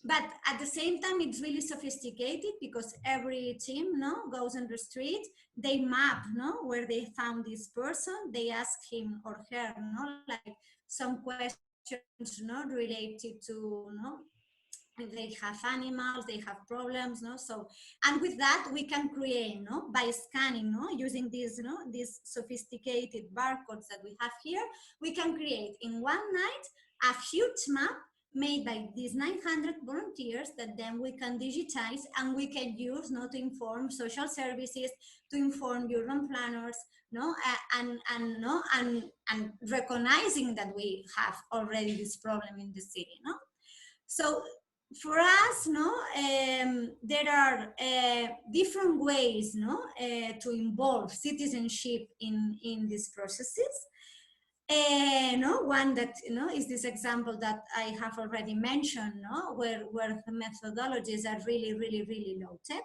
[SPEAKER 6] But at the same time, it's really sophisticated because every team goes on the street. They map where they found this person. They ask him or her like some questions related to they have animals, they have problems, so, and with that we can create by scanning using these these sophisticated barcodes that we have here, we can create in one night a huge map made by these 900 volunteers that then we can digitize and we can use to inform social services, to inform urban planners, and recognizing that we have already this problem in the city. So for us, there are different ways to involve citizenship in these processes. One that is this example that I have already mentioned, where the methodologies are really low tech.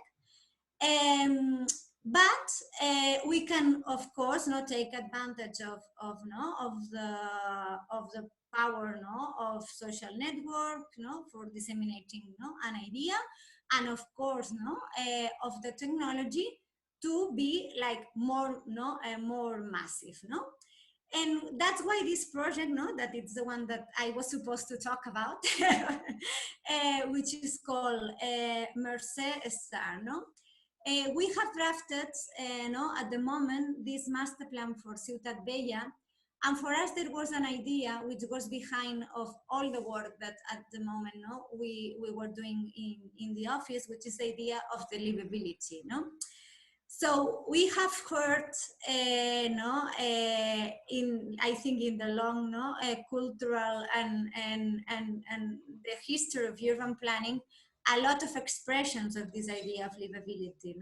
[SPEAKER 6] But we can, of course, take advantage of the power of social network for disseminating an idea, and of course of the technology to be like more massive. And that's why this project, that it's the one that I was supposed to talk about, which is called Mercè Star. We have drafted, at the moment, this master plan for Ciutat Vella, and for us there was an idea which was behind of all the work that at the moment we were doing in the office, which is the idea of the livability. So we have heard, I think in the long cultural and the history of urban planning, a lot of expressions of this idea of livability.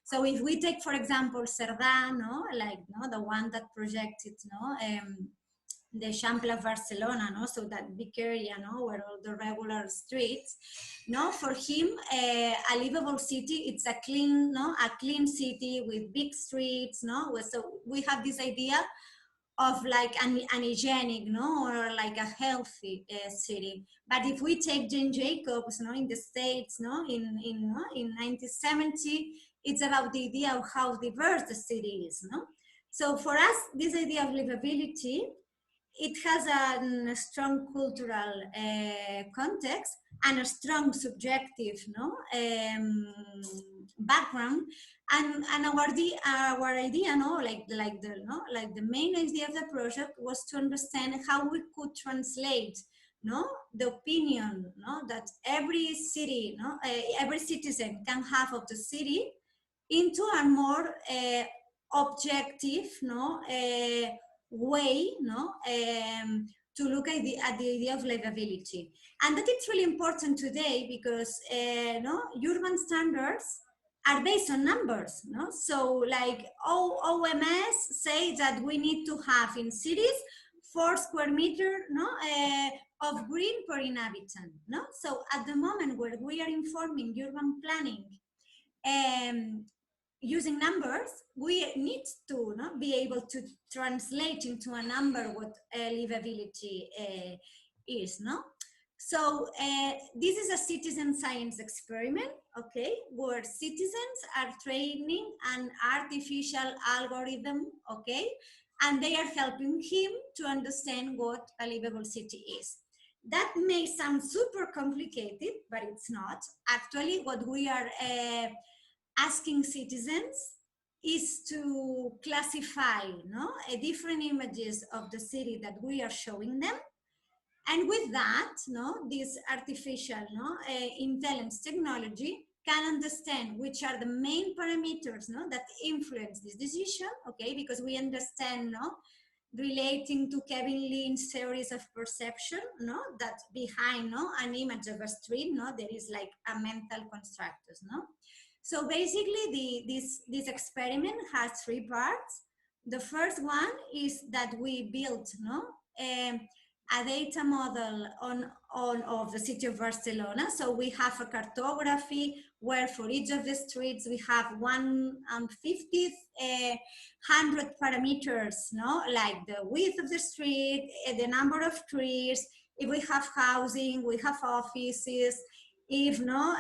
[SPEAKER 6] So if we take, for example, Cerdà, like the one that projected the Eixample of Barcelona, no? So that big area, no, where all the regular streets, no, for him, a livable city, it's a clean, no, a clean city with big streets, no. So we have this idea of like an hygienic, no, or like a healthy city. But if we take Jane Jacobs, no, in the States, no, in 1970, it's about the idea of how diverse the city is, no. So for us, this idea of livability, it has a strong cultural context and a strong subjective, no, background, and our idea, no, like the main idea of the project was to understand how we could translate, no, the opinion, no, that every city, no, every citizen can have of the city into a more objective, no, way, no, to look at the idea of livability. And that it's really important today because no, urban standards are based on numbers, no? So like OMS say that we need to have in cities 4 square meters, no, of green per inhabitant, no? So at the moment where we are informing urban planning using numbers, we need to, no, be able to translate into a number what livability is, no? So this is a citizen science experiment, okay, where citizens are training an artificial algorithm, okay, and they are helping him to understand what a livable city is. That may sound super complicated, but it's not. Actually, what we are asking citizens is to classify, no, different images of the city that we are showing them. And with that, no, this artificial, no, intelligence technology can understand which are the main parameters, no, that influence this decision, okay, because we understand, no, relating to Kevin Lynn's theories of perception, no, that behind, no, an image of a street, no, there is like a mental constructus, no. So basically, this experiment has 3 parts. The first one is that we built, no, a data model of the city of Barcelona. So we have a cartography where for each of the streets we have 150, 100 parameters, no, like the width of the street, the number of trees, if we have housing, we have offices, if no,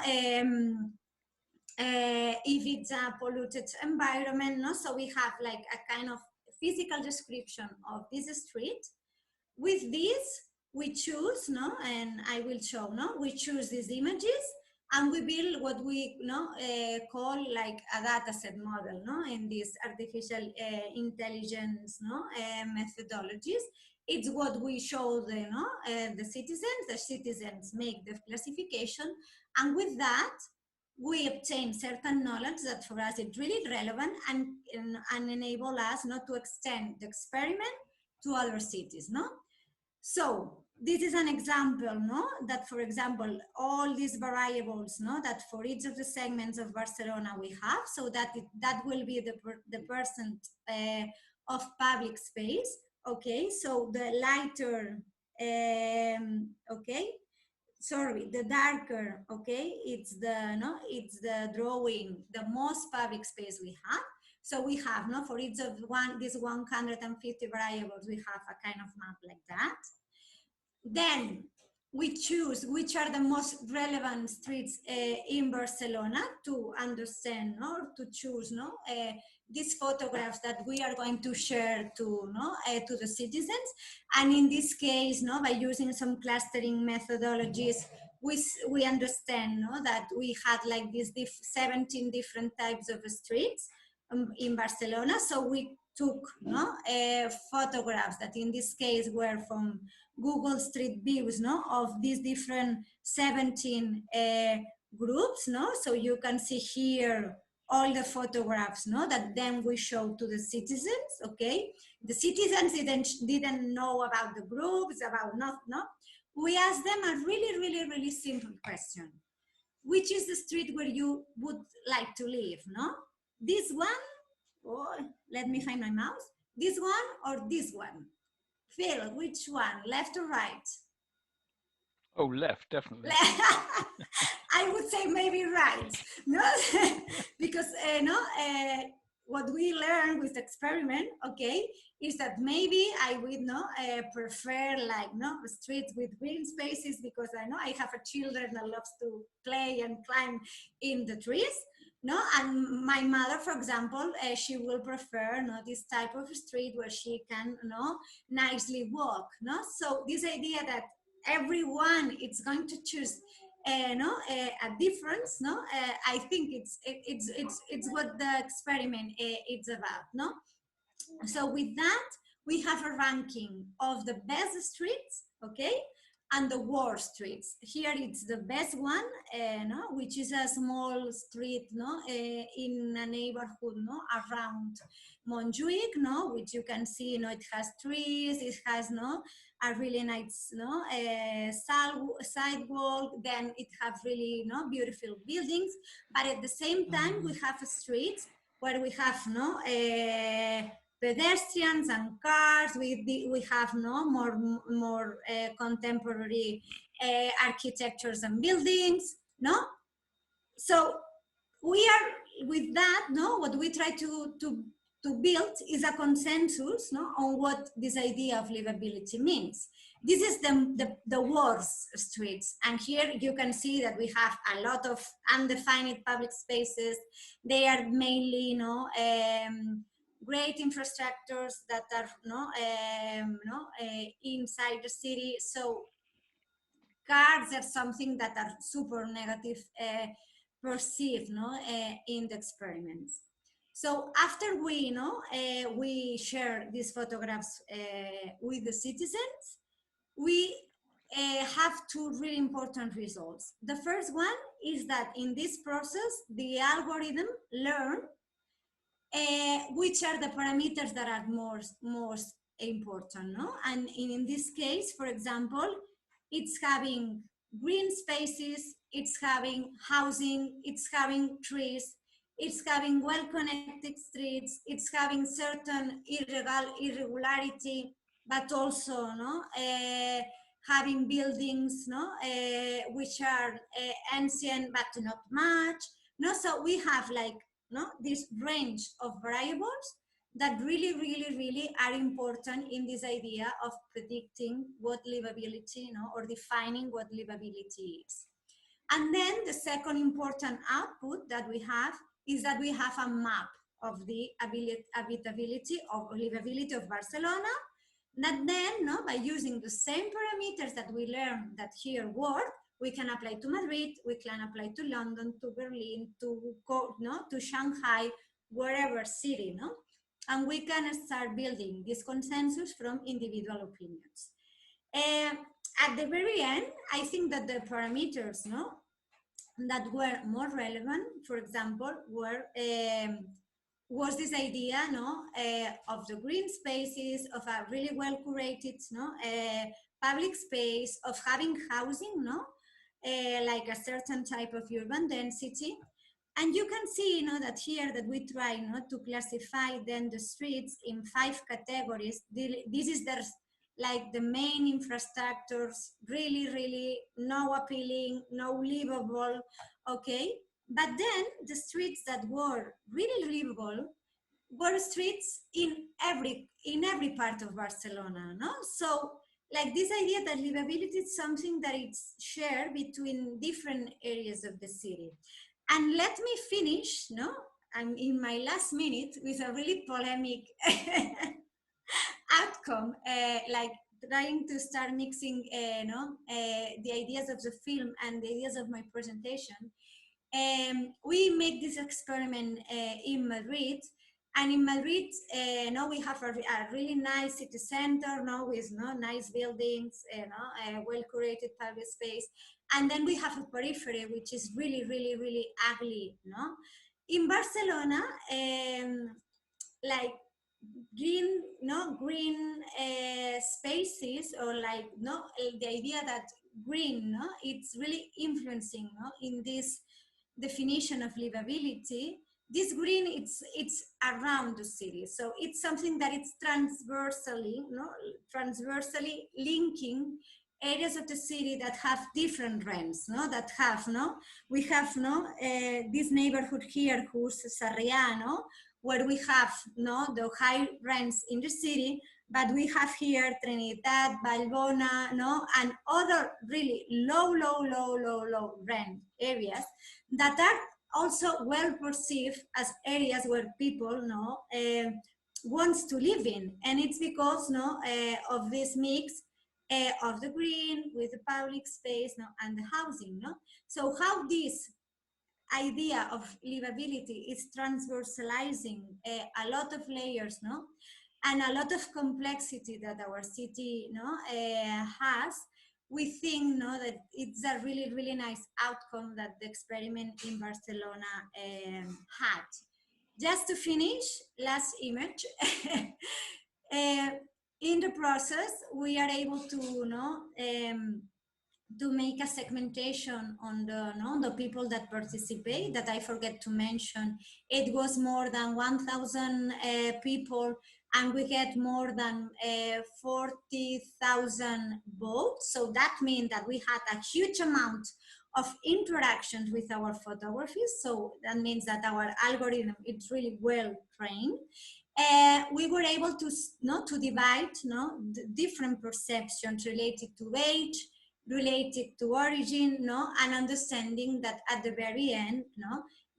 [SPEAKER 6] if it's a polluted environment, no? So we have like a kind of physical description of this street. With this, we choose, no, and I will show, no, we choose these images and we build what we, no, call like a data set model, no, in these artificial intelligence, no, methodologies. It's what we show the, no, the citizens make the classification, and with that, we obtain certain knowledge that for us is really relevant and enable us not to extend the experiment to other cities, no? So this is an example, no, that for example, all these variables, no, that for each of the segments of Barcelona we have, so that that will be the percent of public space, okay? So the lighter, okay, sorry, the darker, okay, it's the, no, it's the drawing, the most public space we have. So we have, no, for each of these 150 variables, we have a kind of map like that. Then we choose which are the most relevant streets in Barcelona to understand, no, to choose, no, these photographs that we are going to share to, no, to the citizens. And in this case, no, by using some clustering methodologies, we understand, no, that we had like these 17 different types of streets in Barcelona. So we took, no, photographs that in this case were from Google Street Views, no, of these different 17 groups, no. So you can see here all the photographs, no, that then we show to the citizens, okay. The citizens didn't know about the groups, about not, no. We asked them a really simple question: which is the street where you would like to live, no? This one, oh, let me find my mouse. This one or this one? Phil, which one, left or right?
[SPEAKER 1] Oh, left, definitely.
[SPEAKER 6] I would say maybe right, no, because what we learn with the experiment, okay, is that maybe I would prefer like streets with green spaces, because I know I have a children that loves to play and climb in the trees. No, and my mother, for example, she will prefer this type of street where she can nicely walk. No, so this idea that everyone is going to choose a difference. No, I think it's what the experiment it's about. No, so with that we have a ranking of the best streets, okay, and the worst streets. Here it's the best one, which is a small street, in a neighborhood, around Montjuic, which you can see, it has trees, it has, a really nice, sidewalk. Then it has really, beautiful buildings. But at the same time, we have streets where we have, pedestrians and cars. We have more contemporary architectures and buildings. No, so we are with that. No, what we try to build is a consensus, on what this idea of livability means. This is the worst streets, and here you can see that we have a lot of undefined public spaces. They are mainly, great infrastructures that are inside the city. So cars are something that are super negative perceived in the experiments. So after we share these photographs with the citizens, we have two really important results. The first one is that in this process, the algorithm learns which are the parameters that are most important, and in this case, for example, it's having green spaces, it's having housing, it's having trees, it's having well-connected streets, it's having certain irregularity, but also having buildings which are ancient but not much. So we have like this range of variables that really are important in this idea of predicting what livability, or defining what livability is. And then the second important output that we have is that we have a map of the habitability or livability of Barcelona, that then, by using the same parameters that we learned that here work, we can apply to Madrid, we can apply to London, to Berlin, to Shanghai, wherever city, and we can start building this consensus from individual opinions. At the very end, I think that the parameters, that were more relevant, for example, was this idea, of the green spaces, of a really well curated, public space, of having housing, like a certain type of urban density. And you can see, that here that we try to classify then the streets in 5 categories. This is the main infrastructures, really no appealing, no livable, okay? But then the streets that were really livable were streets in every part of Barcelona, So like this idea that livability is something that it's shared between different areas of the city. And let me finish, I'm in my last minute with a really polemic outcome, like trying to start mixing, the ideas of the film and the ideas of my presentation. We make this experiment in Madrid. And in Madrid, we have a really nice city center, with nice buildings, well-curated public space. And then we have a periphery, which is really ugly. In Barcelona, like green spaces, or like the idea that green, it's really influencing in this definition of livability. this green, it's around the city. So it's something that it's transversally linking areas of the city that have different rents, we have this neighborhood here, who's Sarriá, where we have the high rents in the city, but we have here Trinidad, Balbona, and other really low rent areas that are also well perceived as areas where people wants to live in, and it's because of this mix of the green with the public space and the housing. So how this idea of livability is transversalizing a lot of layers, and a lot of complexity that our city has, we think that it's a really nice outcome that the experiment in Barcelona had. Just to finish, last image. In the process, we are able to make a segmentation on the people that participate, that I forget to mention. It was more than 1,000 people, and we get more than 40,000 votes. So that means that we had a huge amount of interactions with our photographers. So that means that our algorithm is really well trained. We were able to divide the different perceptions related to age, related to origin, and understanding that at the very end,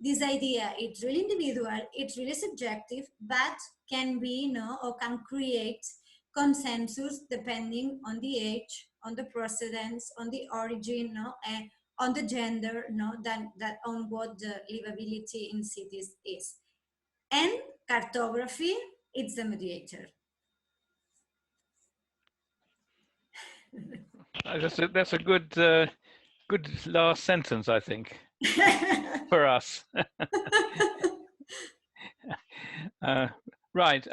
[SPEAKER 6] this idea, it's really individual, it's really subjective, but can be, or can create consensus depending on the age, on the precedence, on the origin, on the gender, that on what the livability in cities is. And cartography, it's the mediator.
[SPEAKER 1] That's a good good last sentence, I think, for us. Right,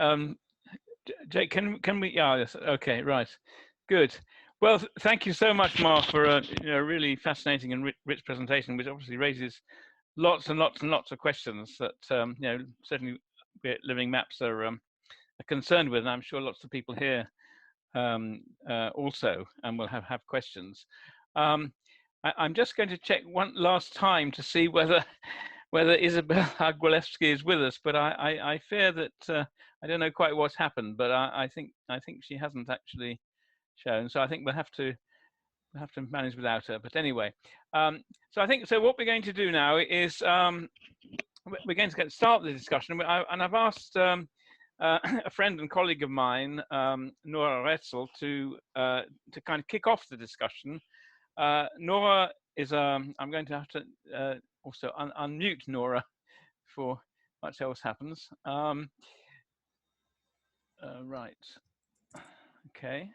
[SPEAKER 1] Jake, can we? Yeah, yes, okay, right, good. Well, thank you so much, Mar, for a really fascinating and rich presentation, which obviously raises lots and lots of questions that certainly we at Livingmaps are concerned with, and I'm sure lots of people here also, and will have questions. I'm just going to check one last time to see whether Isabel Aguilewski is with us, but I fear that I don't know quite what's happened, but I think she hasn't actually shown, so I think we'll have to manage without her. But anyway, so what we're going to do now is we're going to start the discussion, and I've asked a friend and colleague of mine, Nora Retzel, to kind of kick off the discussion. Nora is, I'm going to have to also unmute Nora before much else happens. Right, okay.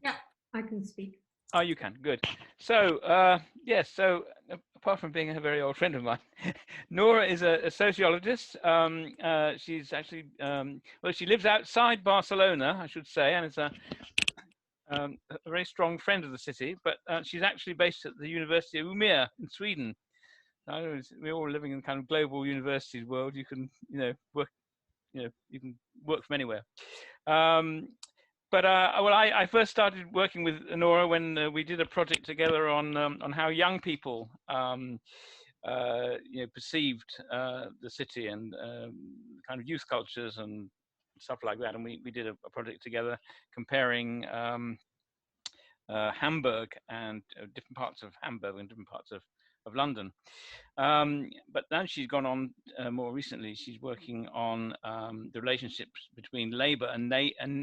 [SPEAKER 7] Yeah, I can speak.
[SPEAKER 1] Oh, you can, good. So, yes, so apart from being a very old friend of mine, Nora is a sociologist. She's actually, well, she lives outside Barcelona, I should say, and is a very strong friend of the city, but she's actually based at the University of Umeå in Sweden. We're all living in kind of global universities world. You can, work, you can work from anywhere. But well, I first started working with Nora when we did a project together on how young people, perceived the city and kind of youth cultures and stuff like that. And we did a project together comparing Hamburg and different parts of Hamburg and different parts of London. But now she's gone on more recently. She's working on the relationships between labor and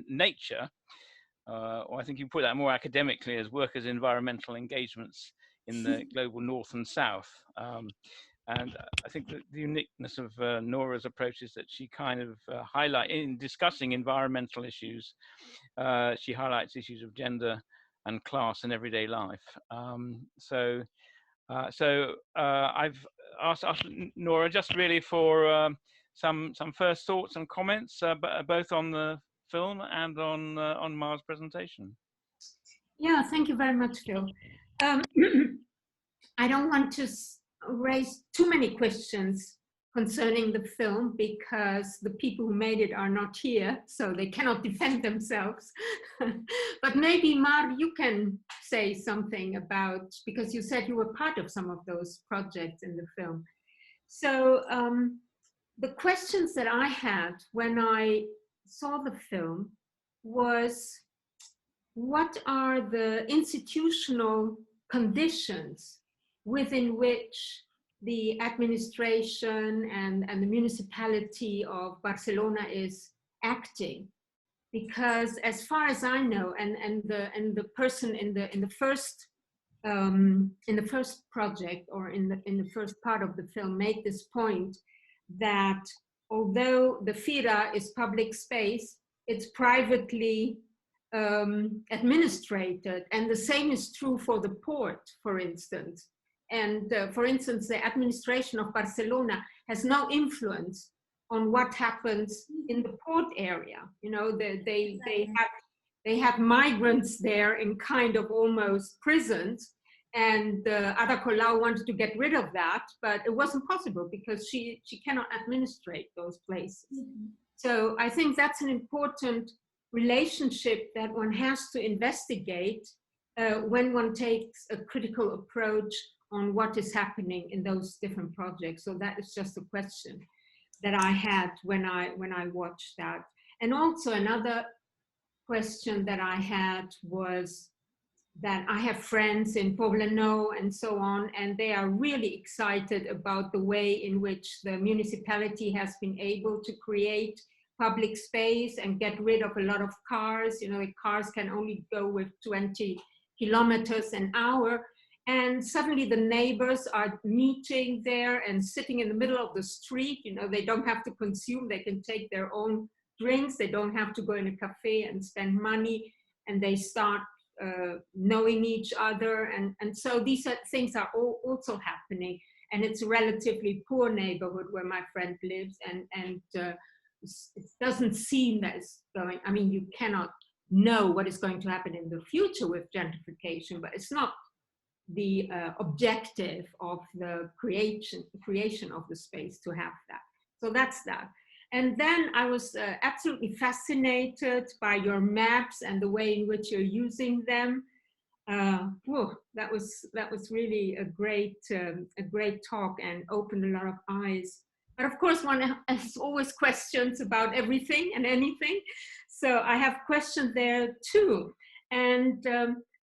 [SPEAKER 1] nature, or I think you put that more academically as workers' environmental engagements in the global north and south. And I think that the uniqueness of Nora's approach is that she kind of highlights, in discussing environmental issues, she highlights issues of gender and class in everyday life. So I've asked Nora just really for some first thoughts and comments, both on the film and on Mar's presentation.
[SPEAKER 7] Yeah, thank you very much, Phil. I don't want to raise too many questions concerning the film because the people who made it are not here, so they cannot defend themselves. But maybe, Mar, you can say something about, because you said you were part of some of those projects in the film. So the questions that I had when I saw the film was, what are the institutional conditions within which the administration and the municipality of Barcelona is acting? Because as far as I know, and the person in the first project, or in the first part of the film, made this point that although the Fira is public space, it's privately administrated, and the same is true for the port, for instance. And for instance, the administration of Barcelona has no influence on what happens in the port area. You know, they have migrants there in kind of almost prisons, and Ada Colau wanted to get rid of that, but it wasn't possible because she cannot administrate those places. Mm-hmm. So I think that's an important relationship that one has to investigate when one takes a critical approach on what is happening in those different projects. So that is just a question that I had when I watched that. And also another question that I had was that I have friends in Poblenou and so on, and they are really excited about the way in which the municipality has been able to create public space and get rid of a lot of cars. You know, cars can only go with 20 kilometers an hour. And suddenly the neighbors are meeting there and sitting in the middle of the street. You know, they don't have to consume, they can take their own drinks. They don't have to go in a cafe and spend money, and they start knowing each other. And so these things are also happening. And it's a relatively poor neighborhood where my friend lives, and it doesn't seem that it's going, I mean, you cannot know what is going to happen in the future with gentrification, but it's not the objective of the creation of the space to have that. So that's that. And then I was absolutely fascinated by your maps and the way in which you're using them. That was really a great talk and opened a lot of eyes. But of course, one has always questions about everything and anything. So I have questions there too. And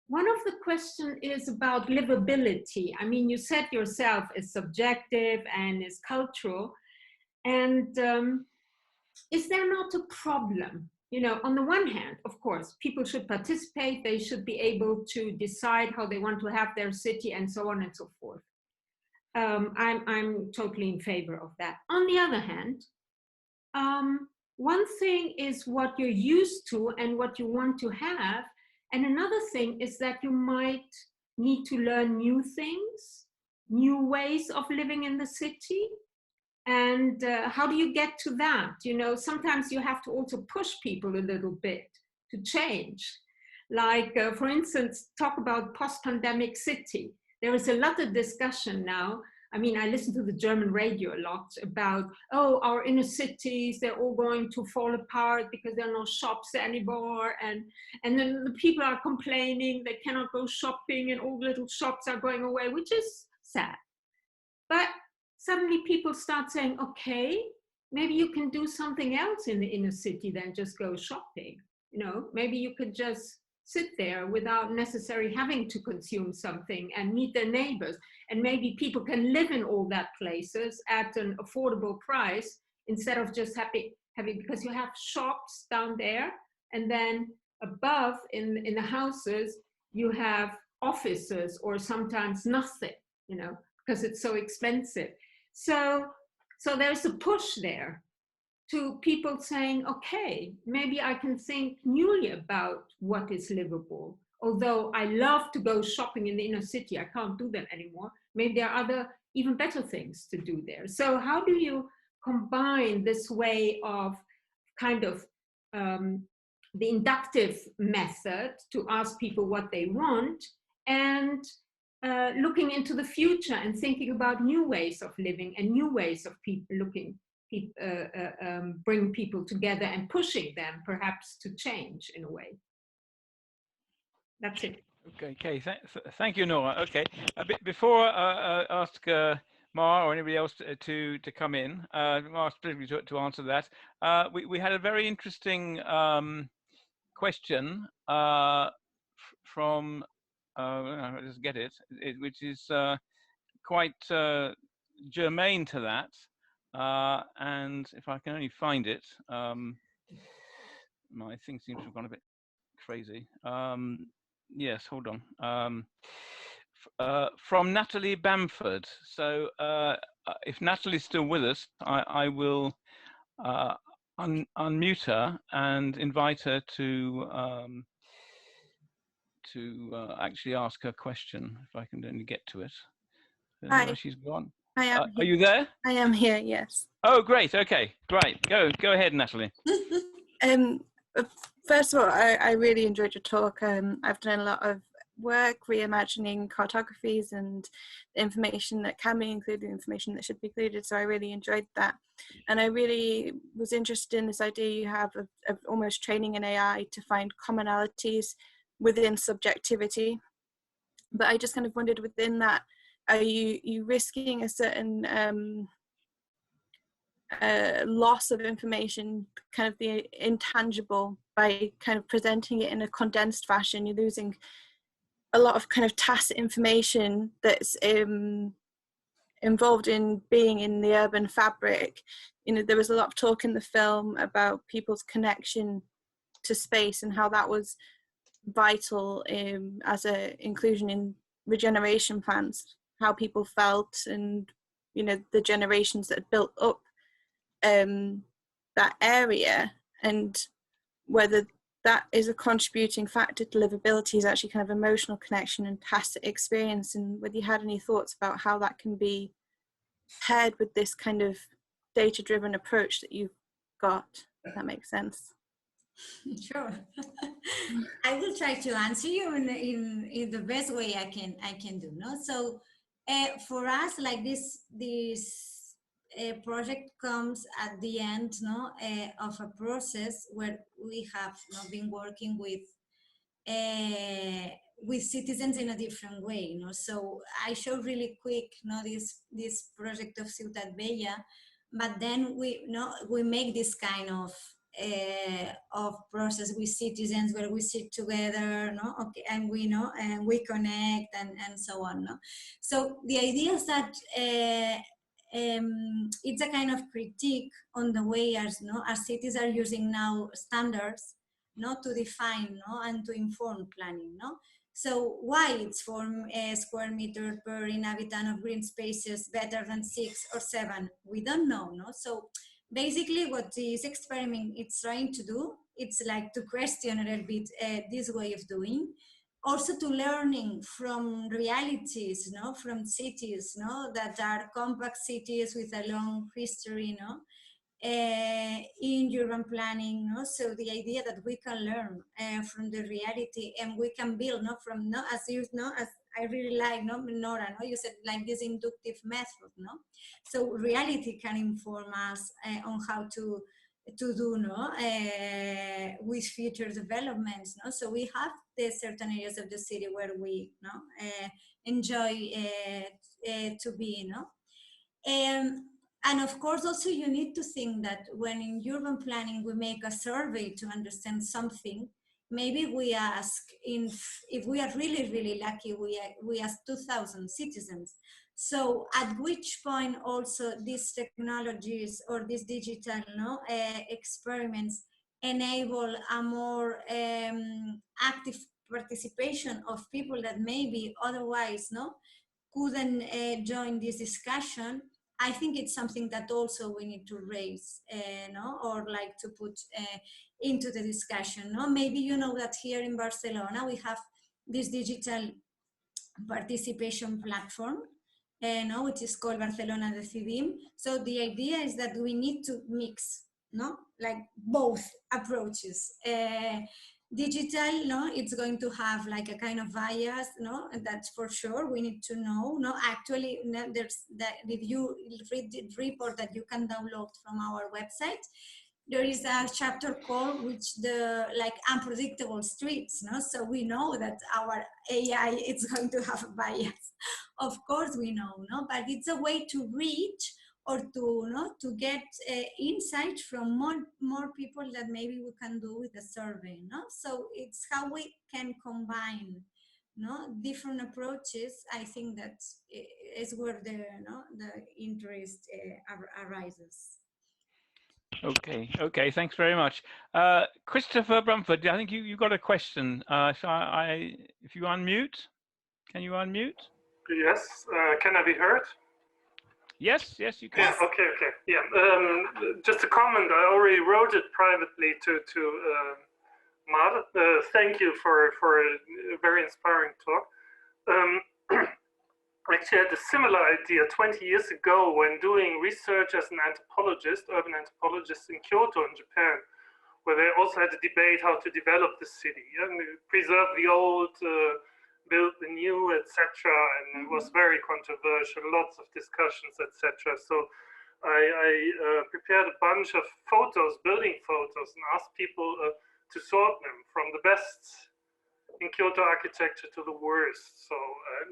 [SPEAKER 7] one of the questions is about livability. I mean, you said yourself it's subjective and it's cultural. And is there not a problem? You know, on the one hand, of course, people should participate. They should be able to decide how they want to have their city and so on and so forth. I'm totally in favor of that. On the other hand, one thing is what you're used to and what you want to have. And another thing is that you might need to learn new things, new ways of living in the city. And how do you get to that? You know, sometimes you have to also push people a little bit to change. Like, for instance, talk about post-pandemic city. There is a lot of discussion now. I mean, I listen to the German radio a lot about, oh, our inner cities, they're all going to fall apart because there are no shops anymore. And then the people are complaining they cannot go shopping and all the little shops are going away, which is sad. But suddenly people start saying, okay, maybe you can do something else in the inner city than just go shopping. You know, maybe you could just sit there without necessarily having to consume something and meet their neighbors. And maybe people can live in all that places at an affordable price instead of just having, because you have shops down there, and then above in the houses, you have offices or sometimes nothing, you know, because it's so expensive. So there's a push there to people saying, okay, maybe I can think newly about what is livable. Although I love to go shopping in the inner city, I can't do that anymore. Maybe there are other, even better things to do there. So how do you combine this way of kind of the inductive method to ask people what they want, and looking into the future and thinking about new ways of living and new ways of bring people together and pushing them perhaps to change in a way. That's it.
[SPEAKER 1] Okay. Thank you, Nora. Okay. Before I ask Mar or anybody else to come in, Mar specifically to answer that, we had a very interesting question from I'll just get it, which is quite germane to that, and if I can only find it, my thing seems to have gone a bit crazy. Yes, hold on. From Natalie Bamford. So if Natalie's still with us, I will unmute her and invite her to actually ask her question, if I can only get to it.
[SPEAKER 8] Hi.
[SPEAKER 1] She's gone.
[SPEAKER 8] I am.
[SPEAKER 1] Are you there?
[SPEAKER 8] I am here. Yes.
[SPEAKER 1] Oh, great. Okay, great. Go ahead, Natalie.
[SPEAKER 8] First of all, I really enjoyed your talk. I've done a lot of work reimagining cartographies and the information that can be included, information that should be included. So I really enjoyed that. And I really was interested in this idea you have of almost training an AI to find commonalities within subjectivity. But I just kind of wondered within that, are you risking a certain loss of information, kind of the intangible, by kind of presenting it in a condensed fashion? You're losing a lot of kind of tacit information that's involved in being in the urban fabric. You know, there was a lot of talk in the film about people's connection to space and how that was vital as a inclusion in regeneration plans, how people felt, and you know, the generations that built up that area, and whether that is a contributing factor to livability is actually kind of emotional connection and tacit experience, and whether you had any thoughts about how that can be paired with this kind of data-driven approach that you've got, if that makes sense.
[SPEAKER 6] Sure. I will try to answer you in the best way I can do. No, so for us, like this project comes at the end, no, of a process where we have been working with citizens in a different way. No, so I showed really quick, this project of Ciutat Bella, but then we make this kind of process with citizens where we sit together, and we connect and so on. So the idea is that it's a kind of critique on the way as cities are using now standards to define and to inform planning. So why it's 4 square meters per inhabitant of green spaces better than 6 or 7? We don't know. So basically what this experiment is trying to do, it's like to question a little bit this way of doing, also to learning from realities, from cities, that are compact cities with a long history, in urban planning. So the idea that we can learn from the reality, and we can build from, as you as I really like, Nora, you said like this inductive method, so reality can inform us on how to do, with future developments, so we have the certain areas of the city where we enjoy to be, and of course also you need to think that when in urban planning we make a survey to understand something, maybe we ask, if we are really, really lucky, we ask 2,000 citizens. So at which point also these technologies or these digital experiments enable a more active participation of people that maybe otherwise couldn't join this discussion. I think it's something that also we need to raise, or like to put into the discussion. Maybe you know that here in Barcelona we have this digital participation platform, which is called Barcelona Decidim. So the idea is that we need to mix, like both approaches. Digital, no, it's going to have like a kind of bias, no, and that's for sure. We need to know, no, actually, no, there's that, if you read the report that you can download from our website, there is a chapter called which the like unpredictable streets, no, so we know that our AI is going to have a bias. Of course we know, no, but it's a way to reach or to, no, to get insight from more people that maybe we can do with the survey, no? So it's how we can combine, no, different approaches. I think that is where the, no, the interest arises.
[SPEAKER 1] Okay, okay, thanks very much. Christopher Brumford, I think you got a question. So if you unmute, can you unmute?
[SPEAKER 9] Yes, can I be heard?
[SPEAKER 1] Yes, yes, you can.
[SPEAKER 9] Yeah, okay, yeah. Just a comment. I already wrote it privately to Mar. Thank you for a very inspiring talk. Actually, I had a similar idea 20 years ago when doing research as an anthropologist, urban anthropologist in Kyoto in Japan, where they also had a debate how to develop the city and preserve the old, build the new, etc. And it was very controversial, lots of discussions, etc. So I prepared a bunch of photos, building photos, and asked people to sort them from the best in Kyoto architecture to the worst. So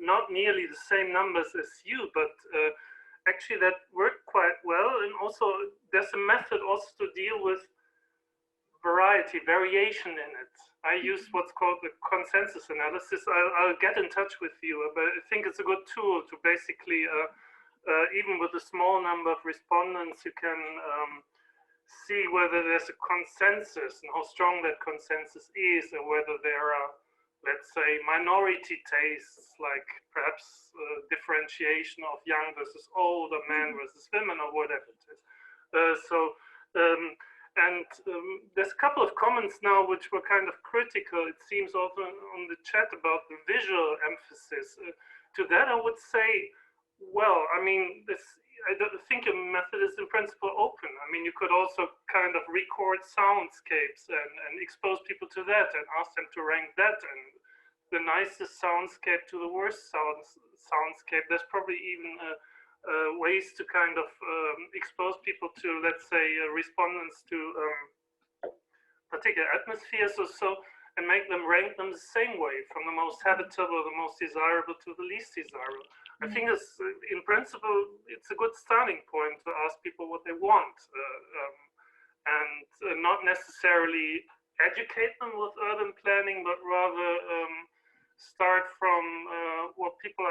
[SPEAKER 9] not nearly the same numbers as you, but actually that worked quite well. And also there's a method also to deal with variation in it. I use what's called the consensus analysis. I'll get in touch with you, but I think it's a good tool to basically, even with a small number of respondents, you can see whether there's a consensus and how strong that consensus is, and whether there are, let's say, minority tastes, like perhaps differentiation of young versus old, or men versus women, or whatever it is. There's a couple of comments now which were kind of critical, it seems, also on the chat about the visual emphasis. To that I would say, well, I mean, I don't think your method is in principle open. I mean, you could also kind of record soundscapes and expose people to that and ask them to rank that, and the nicest soundscape to the worst soundscape. There's probably even ways to kind of expose people to, let's say, respondents to particular atmospheres or so, and make them rank them the same way, from the most habitable, the most desirable, to the least desirable. I think it's, in principle, it's a good starting point to ask people what they want, and not necessarily educate them with urban planning, but rather start from what people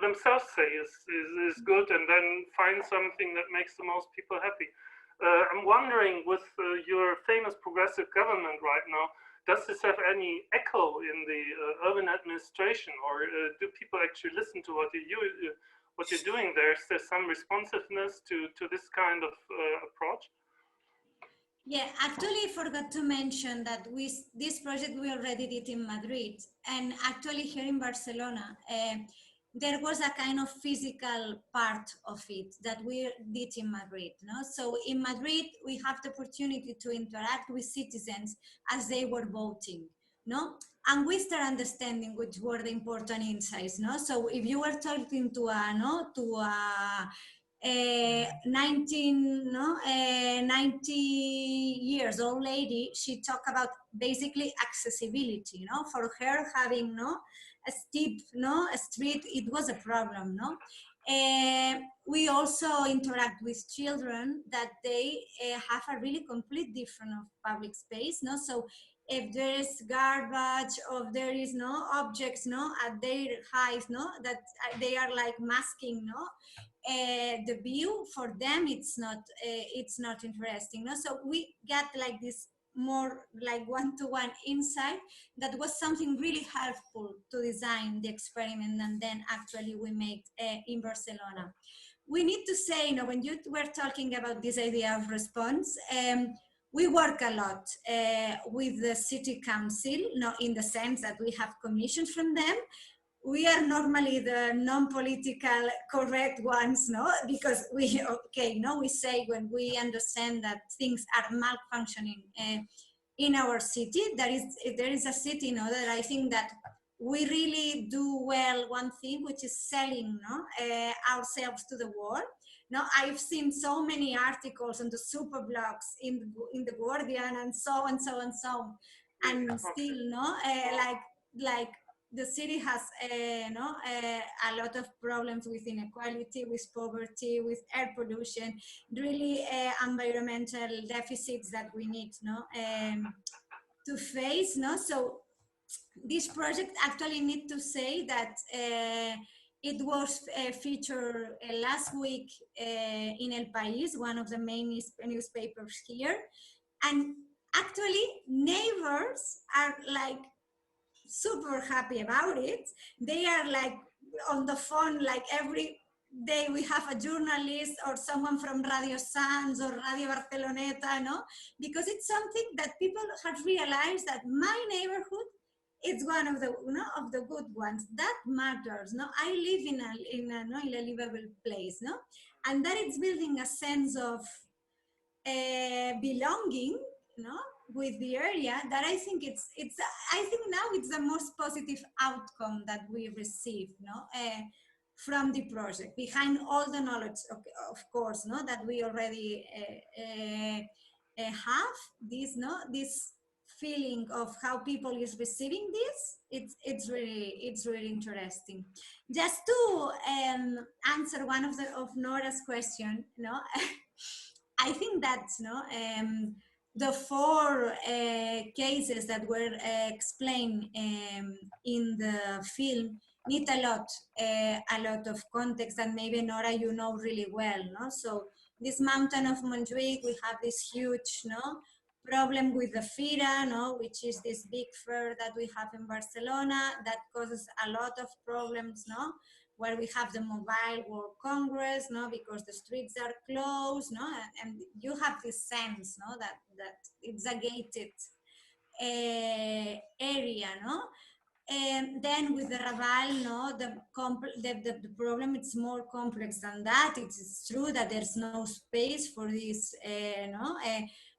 [SPEAKER 9] themselves say is good, and then find something that makes the most people happy. I'm wondering, with your famous progressive government right now, does this have any echo in the urban administration, or do people actually listen to what you're doing there? Is there some responsiveness to this kind of approach?
[SPEAKER 6] Yeah, actually, I forgot to mention that this project we already did in Madrid, and actually here in Barcelona, there was a kind of physical part of it that we did in Madrid. No? So in Madrid, we have the opportunity to interact with citizens as they were voting. No? And we start understanding which were the important insights. No? So if you were talking to a 90 years old lady, she talked about basically accessibility. No? For her, having a steep a street, it was a problem. No? We also interact with children that they have a really complete different of public space. No? So if there is garbage, or there is no objects at their height, that they are like masking the view, for them it's not interesting. So we get like this more like one-to-one insight that was something really helpful to design the experiment, and then actually we made in Barcelona. We need to say, when you were talking about this idea of response, we work a lot with the city council, in the sense that we have commissions from them. We are normally the non-political correct ones, because we say when we understand that things are malfunctioning, in our city. There is a city, that I think that we really do well one thing, which is selling ourselves to the world. I've seen so many articles on the super blogs in the Guardian and so and so and so, and still like the city has a lot of problems with inequality, with poverty, with air pollution, really environmental deficits that we need to face. So this project actually need to say that it was featured last week in El País, one of the main newspapers here. And actually neighbors are like super happy about it. They are like on the phone, like every day we have a journalist or someone from Radio Sans or Radio Barceloneta, because it's something that people have realized that my neighborhood is one of the of the good ones. That matters. I live in a livable place, and that it's building a sense of belonging, with the area, that I think I think now it's the most positive outcome that we receive, from the project, behind all the knowledge, of course, that we already have this feeling of how people is receiving this. It's really interesting. Just to answer one of Nora's question, I think that the 4 cases that were explained in the film need a lot of context, and maybe Nora you know really well. So this mountain of Montjuic, we have this huge problem with the Fira, which is this big fair that we have in Barcelona that causes a lot of problems, where we have the Mobile World Congress, because the streets are closed, and you have this sense, that it's a gated area, and then with the Raval, the problem is more complex than that. It is true that there's no space for this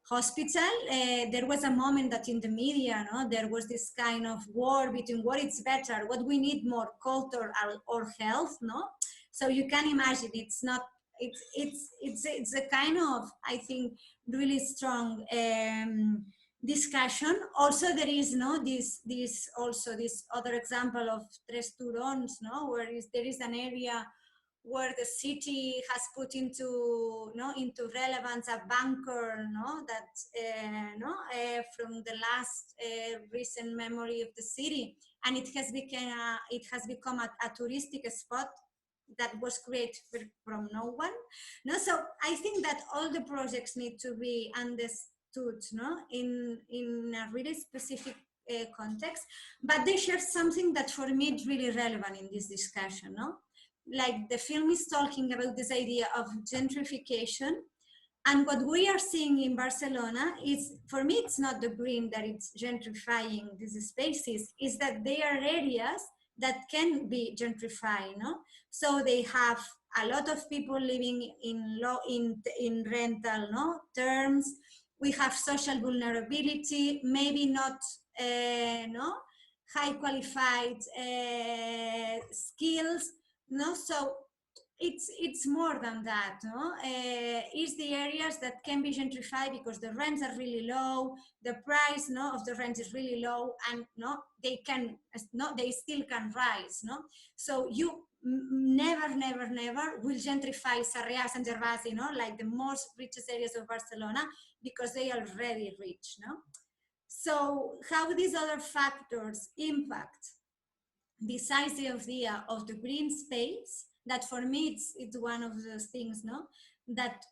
[SPEAKER 6] hospital. There was a moment that in the media, there was this kind of war between what is better, what we need more, culture or health, So you can imagine it's not. It's a kind of, I think, really strong discussion. Also, there is this other example of Tres Turons, where there is an area where the city has put into relevance a bunker, that from the last recent memory of the city, and it has become a touristic spot that was created from no one. So I think that all the projects need to be understood in a really specific context, but they share something that for me is really relevant in this discussion. Like the film is talking about this idea of gentrification, and what we are seeing in Barcelona is, for me, it's not the green that it's gentrifying these spaces, is that they are areas that can be gentrified, So they have a lot of people living in rental terms. We have social vulnerability, maybe not high qualified skills, So it's more than that, It's the areas that can be gentrified because the rents are really low, the price of the rent is really low, and they still can rise, So you never will gentrify Sarrià, Sant Gervasi, like the most richest areas of Barcelona, because they are already rich, So how these other factors impact the size of the green space, that for me it's one of those things, that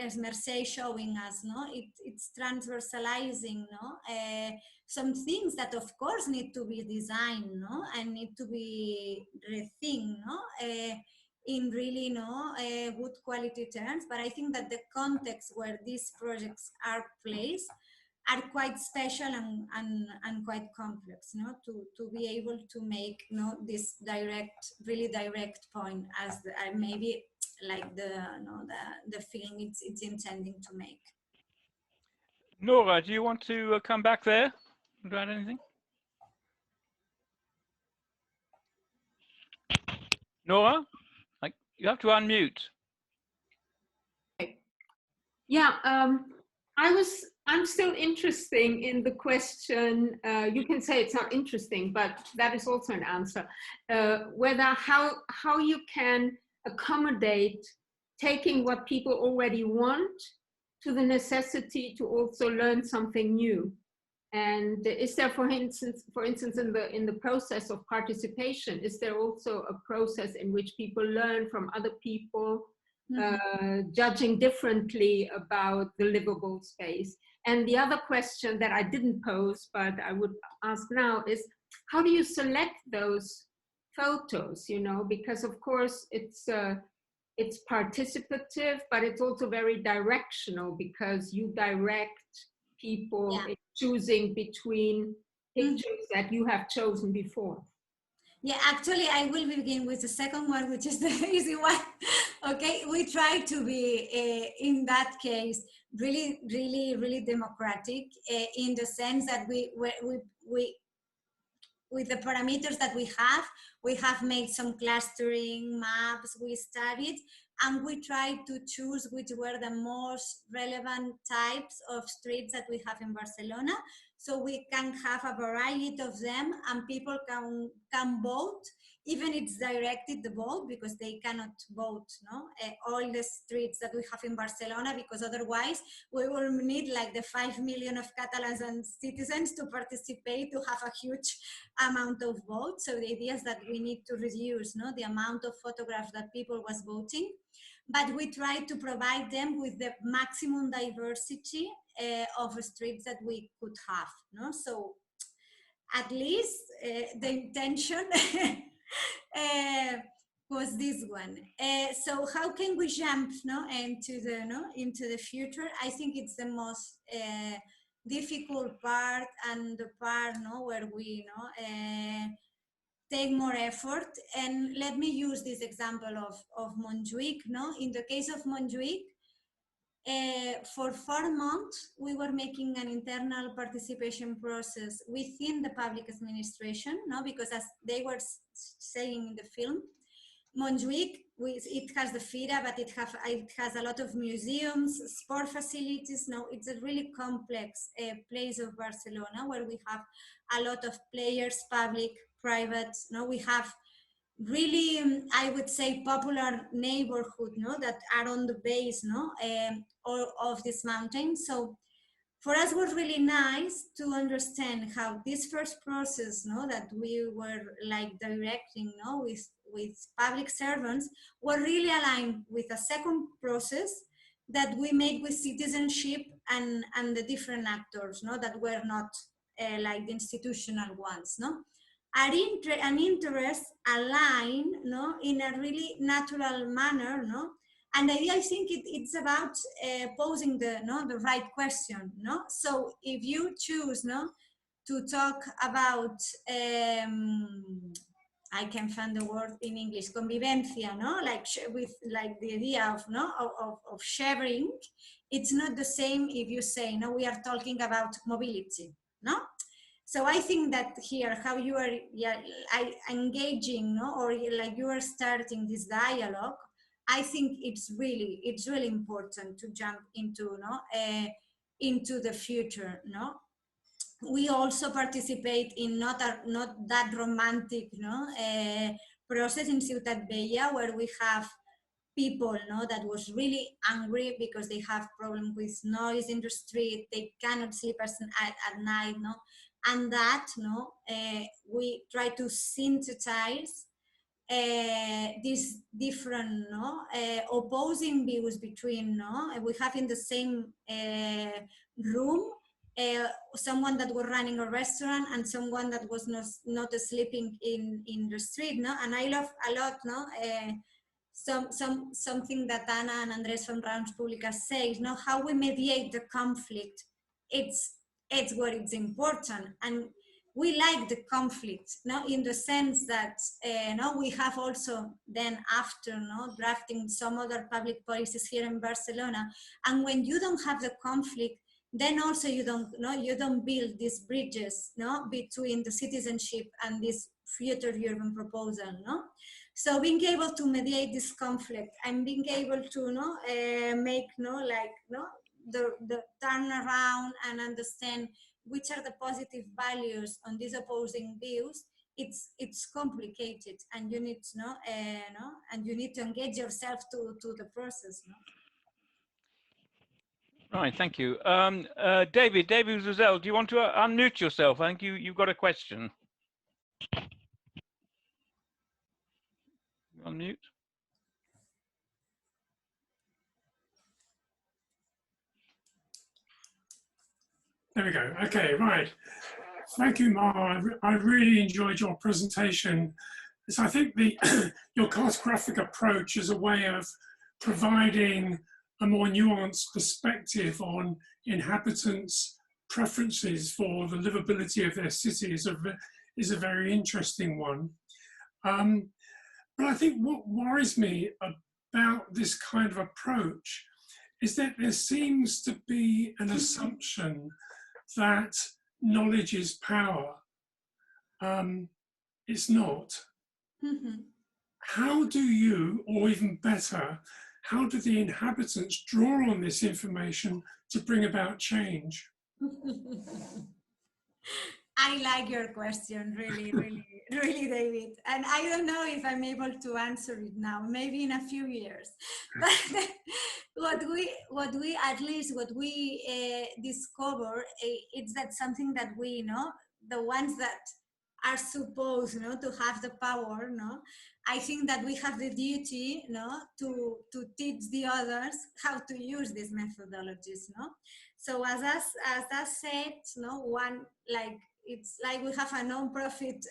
[SPEAKER 6] as Mercè showing us, it's transversalizing, some things that of course need to be designed, and need to be rethinked, in really good quality terms. But I think that the context where these projects are placed are quite special and quite complex, to be able to make this really direct point as maybe like the film it's intending to make.
[SPEAKER 1] Nora, do you want to come back there and add anything? Nora, you have to unmute.
[SPEAKER 7] Yeah, I'm still interested in the question. You can say it's not interesting, but that is also an answer. Whether how you can accommodate taking what people already want to the necessity to also learn something new. And is there, for instance, in the process of participation, is there also a process in which people learn from other people, judging differently about the livable space? And the other question that I didn't pose, but I would ask now, is how do you select those photos? You know, because of course it's participative, but it's also very directional, because you direct people in choosing between pictures that you have chosen before.
[SPEAKER 6] Yeah, actually, I will begin with the second one, which is the easy one. Okay, we try to be, in that case, really, really, really democratic, in the sense that we with the parameters that we have made some clustering maps, we studied, and we tried to choose which were the most relevant types of streets that we have in Barcelona, so we can have a variety of them, and people can vote, even it's directed the vote, because they cannot vote, no? All the streets that we have in Barcelona, because otherwise we will need like the 5 million of Catalans and citizens to participate to have a huge amount of votes. So the idea is that we need to reduce, no, the amount of photographs that people was voting, but we try to provide them with the maximum diversity of streets that we could have, no? So at least the intention was this one. So how can we jump, no, into the future? I think it's the most difficult part, and the part, no, where we take more effort. And let me use this example of Montjuïc, no? In the case of Montjuïc, for 4 months, we were making an internal participation process within the public administration, no? Because as they were saying in the film, Montjuïc, it has the FIRA, but it has a lot of museums, sport facilities. No, it's a really complex place of Barcelona, where we have a lot of players, public, private. No, we have really, I would say, popular neighborhood, no, that are on the base, no, of this mountain. So for us, it was really nice to understand how this first process, no, that we were like directing, no, with public servants, were really aligned with a second process that we made with citizenship and the different actors, no, that were not like the institutional ones, no. An interest aligned, no, in a really natural manner, no. And I think it's about posing the right question, no. So if you choose, no, to talk about I can find the word in English, convivencia, no, like with like the idea of of sharing, it's not the same if you say, no, we are talking about mobility, no. So I think that here, how you are engaging, no, or like you are starting this dialogue, I think it's really important to jump into, no, into the future, no. We also participate in not that romantic, no, process in Ciutat Vella, where we have people, no, that was really angry because they have problem with noise in the street, they cannot sleep at night, no. And that, no, we try to synthesize these different, no, opposing views between, no, we have in the same room someone that was running a restaurant and someone that was not sleeping in the street, no. And I love a lot, no, something that Ana and Andres from Raons Públicas says, no, how we mediate the conflict. It's what it's important, and we like the conflict, no, in the sense that no, we have also then after, no, drafting some other public policies here in Barcelona, and when you don't have the conflict, then also you don't build these bridges, no, between the citizenship and this future urban proposal, no. So being able to mediate this conflict and being able to make the turn around and understand which are the positive values on these opposing views, it's complicated, and you need to and you need to engage yourself to the process, no?
[SPEAKER 1] Right, thank you. David Zuzel, do you want to unmute yourself? I think you've got a question. Unmute.
[SPEAKER 10] There we go. Okay, right. Thank you, Mar. I really enjoyed your presentation. So I think your cartographic approach is a way of providing a more nuanced perspective on inhabitants' preferences for the livability of their cities is a very interesting one. But I think what worries me about this kind of approach is that there seems to be an assumption that knowledge is power. It's not.
[SPEAKER 6] Mm-hmm.
[SPEAKER 10] How do you, or even better, how do the inhabitants draw on this information to bring about change?
[SPEAKER 6] I like your question, really, really, David. And I don't know if I'm able to answer it now, maybe in a few years. But what we discover is that something that we know, the ones that are supposed to have the power, I think that we have the duty to teach the others how to use these methodologies. So as I said, one, like, it's like we have a non-profit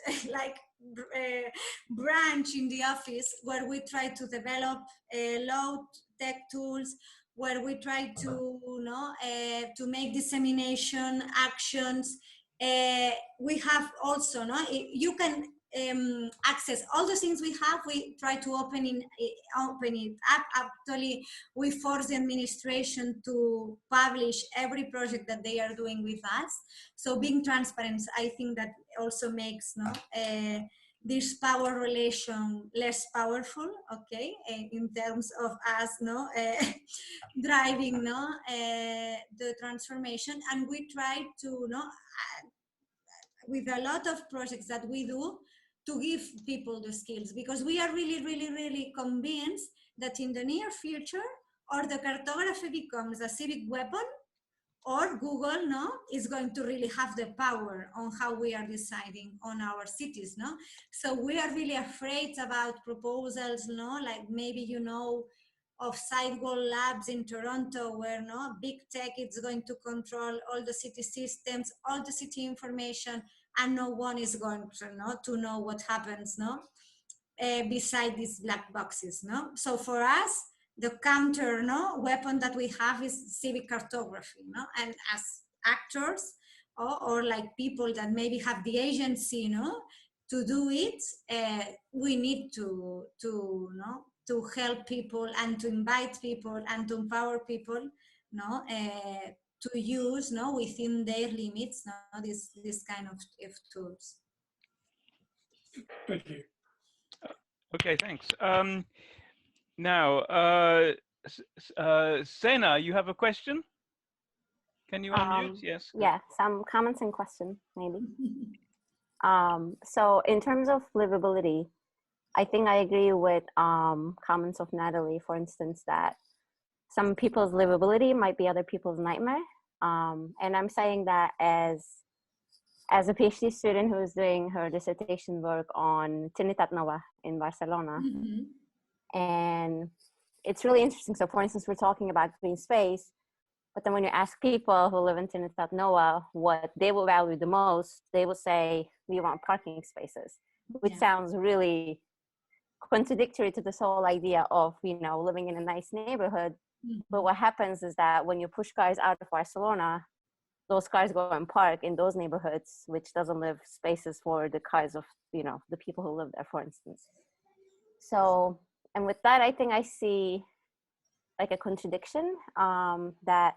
[SPEAKER 6] branch in the office where we try to develop low-tech tools, where we try to make dissemination actions. We have also, you can access all the things we have. We try to open it up. Actually, we force the administration to publish every project that they are doing with us. So being transparent, I think that also makes this power relation less powerful, okay, in terms of us driving the transformation. And we try to with a lot of projects that we do, to give people the skills, because we are really convinced that in the near future, or the cartography becomes a civic weapon, or Google is going to really have the power on how we are deciding on our cities. So we are really afraid about proposals, like maybe of sidewall labs in Toronto, where big tech is going to control all the city systems, all the city information, and no one is going to know what happens beside these black boxes. So for us, the counter weapon that we have is civic cartography. And as actors or like people that maybe have the agency to do it, we need to help people and to invite people and to empower people to use within their limits this kind of tools.
[SPEAKER 10] Thank you.
[SPEAKER 1] Okay, thanks. Now, Sena, you have a question? Can you unmute? Yes.
[SPEAKER 11] Yeah, some comments and questions, maybe. So in terms of livability, I think I agree with comments of Natalie, for instance, that some people's livability might be other people's nightmare. And I'm saying that as a PhD student who is doing her dissertation work on Trinitat Nova in Barcelona. Mm-hmm. And it's really interesting. So for instance, we're talking about green space, but then when you ask people who live in Trinitat Nova what they will value the most, they will say, we want parking spaces, which sounds really contradictory to this whole idea of, living in a nice neighborhood. Mm-hmm. But what happens is that when you push cars out of Barcelona, those cars go and park in those neighborhoods, which doesn't leave spaces for the cars of, the people who live there, for instance. So, and with that, I think I see like a contradiction that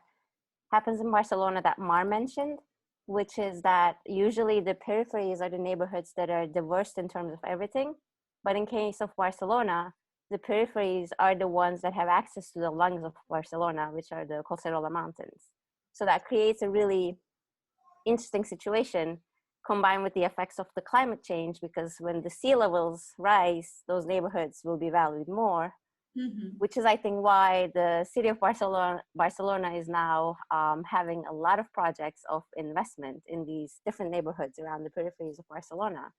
[SPEAKER 11] happens in Barcelona that Mar mentioned, which is that usually the peripheries are the neighborhoods that are diverse in terms of everything. But in case of Barcelona, the peripheries are the ones that have access to the lungs of Barcelona, which are the Collserola Mountains. So that creates a really interesting situation combined with the effects of the climate change, because when the sea levels rise, those neighborhoods will be valued more, which is, I think, why the city of Barcelona is now having a lot of projects of investment in these different neighborhoods around the peripheries of Barcelona.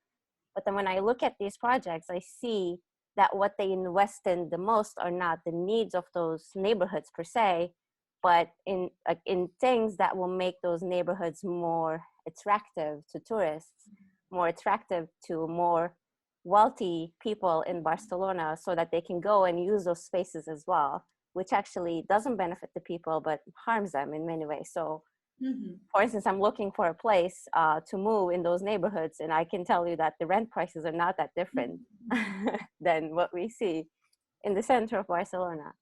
[SPEAKER 11] But then when I look at these projects, I see that what they invest in the most are not the needs of those neighborhoods per se, but in things that will make those neighborhoods more attractive to tourists, more attractive to more wealthy people in Barcelona, so that they can go and use those spaces as well, which actually doesn't benefit the people, but harms them in many ways. So for instance, I'm looking for a place to move in those neighborhoods, and I can tell you that the rent prices are not that different than what we see in the center of Barcelona.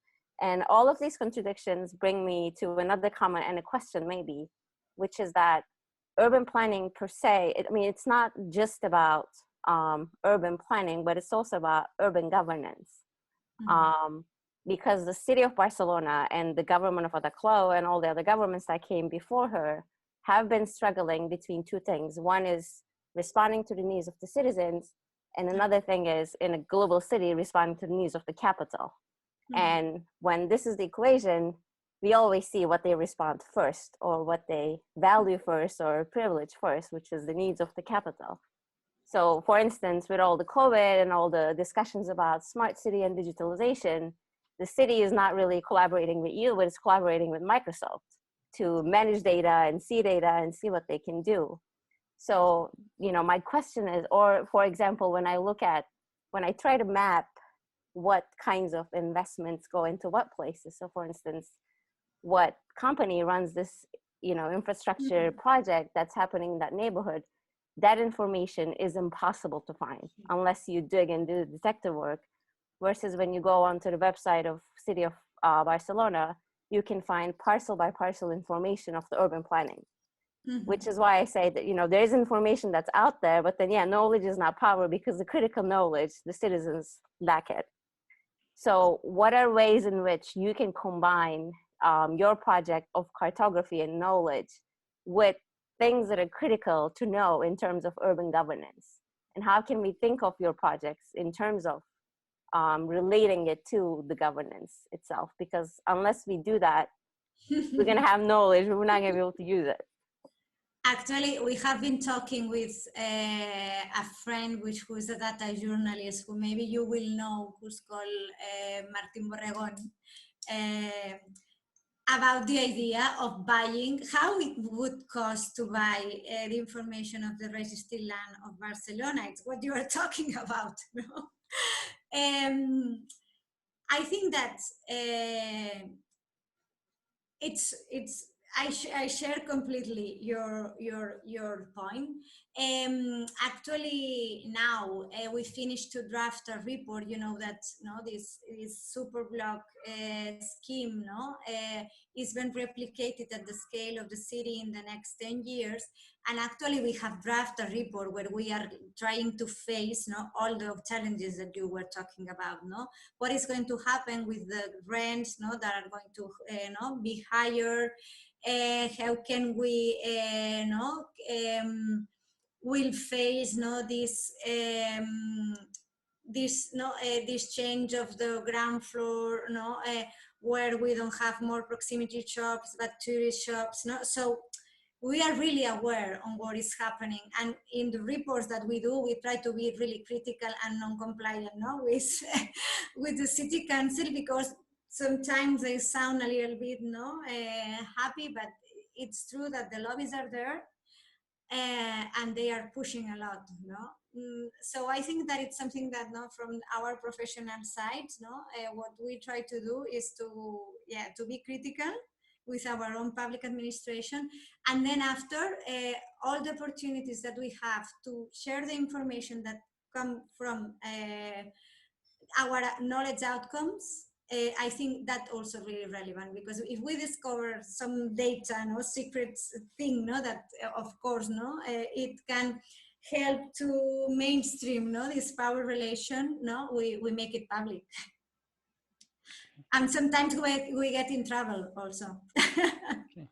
[SPEAKER 11] And all of these contradictions bring me to another comment and a question maybe, which is that urban planning per se, it's not just about urban planning, but it's also about urban governance. Because the city of Barcelona and the government of Ada Colau and all the other governments that came before her have been struggling between two things. One is responding to the needs of the citizens, and another thing is, in a global city, responding to the needs of the capital. And when this is the equation, we always see what they respond first, or what they value first, or privilege first, which is the needs of the capital. So for instance, with all the COVID and all the discussions about smart city and digitalization, the city is not really collaborating with you, but it's collaborating with Microsoft to manage data and see what they can do. So, my question is, or for example, when I try to map what kinds of investments go into what places. So for instance, what company runs this, infrastructure project that's happening in that neighborhood, that information is impossible to find unless you dig and do the detective work. Versus when you go onto the website of City of Barcelona, you can find parcel by parcel information of the urban planning, which is why I say that, there is information that's out there, but then, knowledge is not power, because the critical knowledge, the citizens lack it. So what are ways in which you can combine your project of cartography and knowledge with things that are critical to know in terms of urban governance? And how can we think of your projects in terms of relating it to the governance itself? Because unless we do that, we're going to have knowledge, but we're not going to be able to use it.
[SPEAKER 6] Actually, we have been talking with a friend who is a data journalist, who maybe you will know, who's called Martin Borregon, about the idea of buying, how it would cost to buy the information of the registered land of Barcelona. It's what you are talking about, no? I think that I share completely your point. Actually, now we finished to draft a report. That this super block scheme is been replicated at the scale of the city in the next 10 years. And actually, we have drafted a report where we are trying to face all the challenges that you were talking about. What is going to happen with the rents that are going to be higher? How can we will face this change of the ground floor, where we don't have more proximity shops but tourist shops. So we are really aware on what is happening, and in the reports that we do, we try to be really critical and non-compliant with the city council, because sometimes they sound a little bit happy, but it's true that the lobbies are there and they are pushing a lot. So I think that it's something that from our professional side, what we try to do is to be critical with our own public administration, and then after all the opportunities that we have to share the information that come from our knowledge outcomes, I think that also really relevant, because if we discover some data, no secrets thing, no, that of course, no, it can help to mainstream, no, this power relation, no, we make it public. And sometimes we get in trouble also.
[SPEAKER 1] Okay.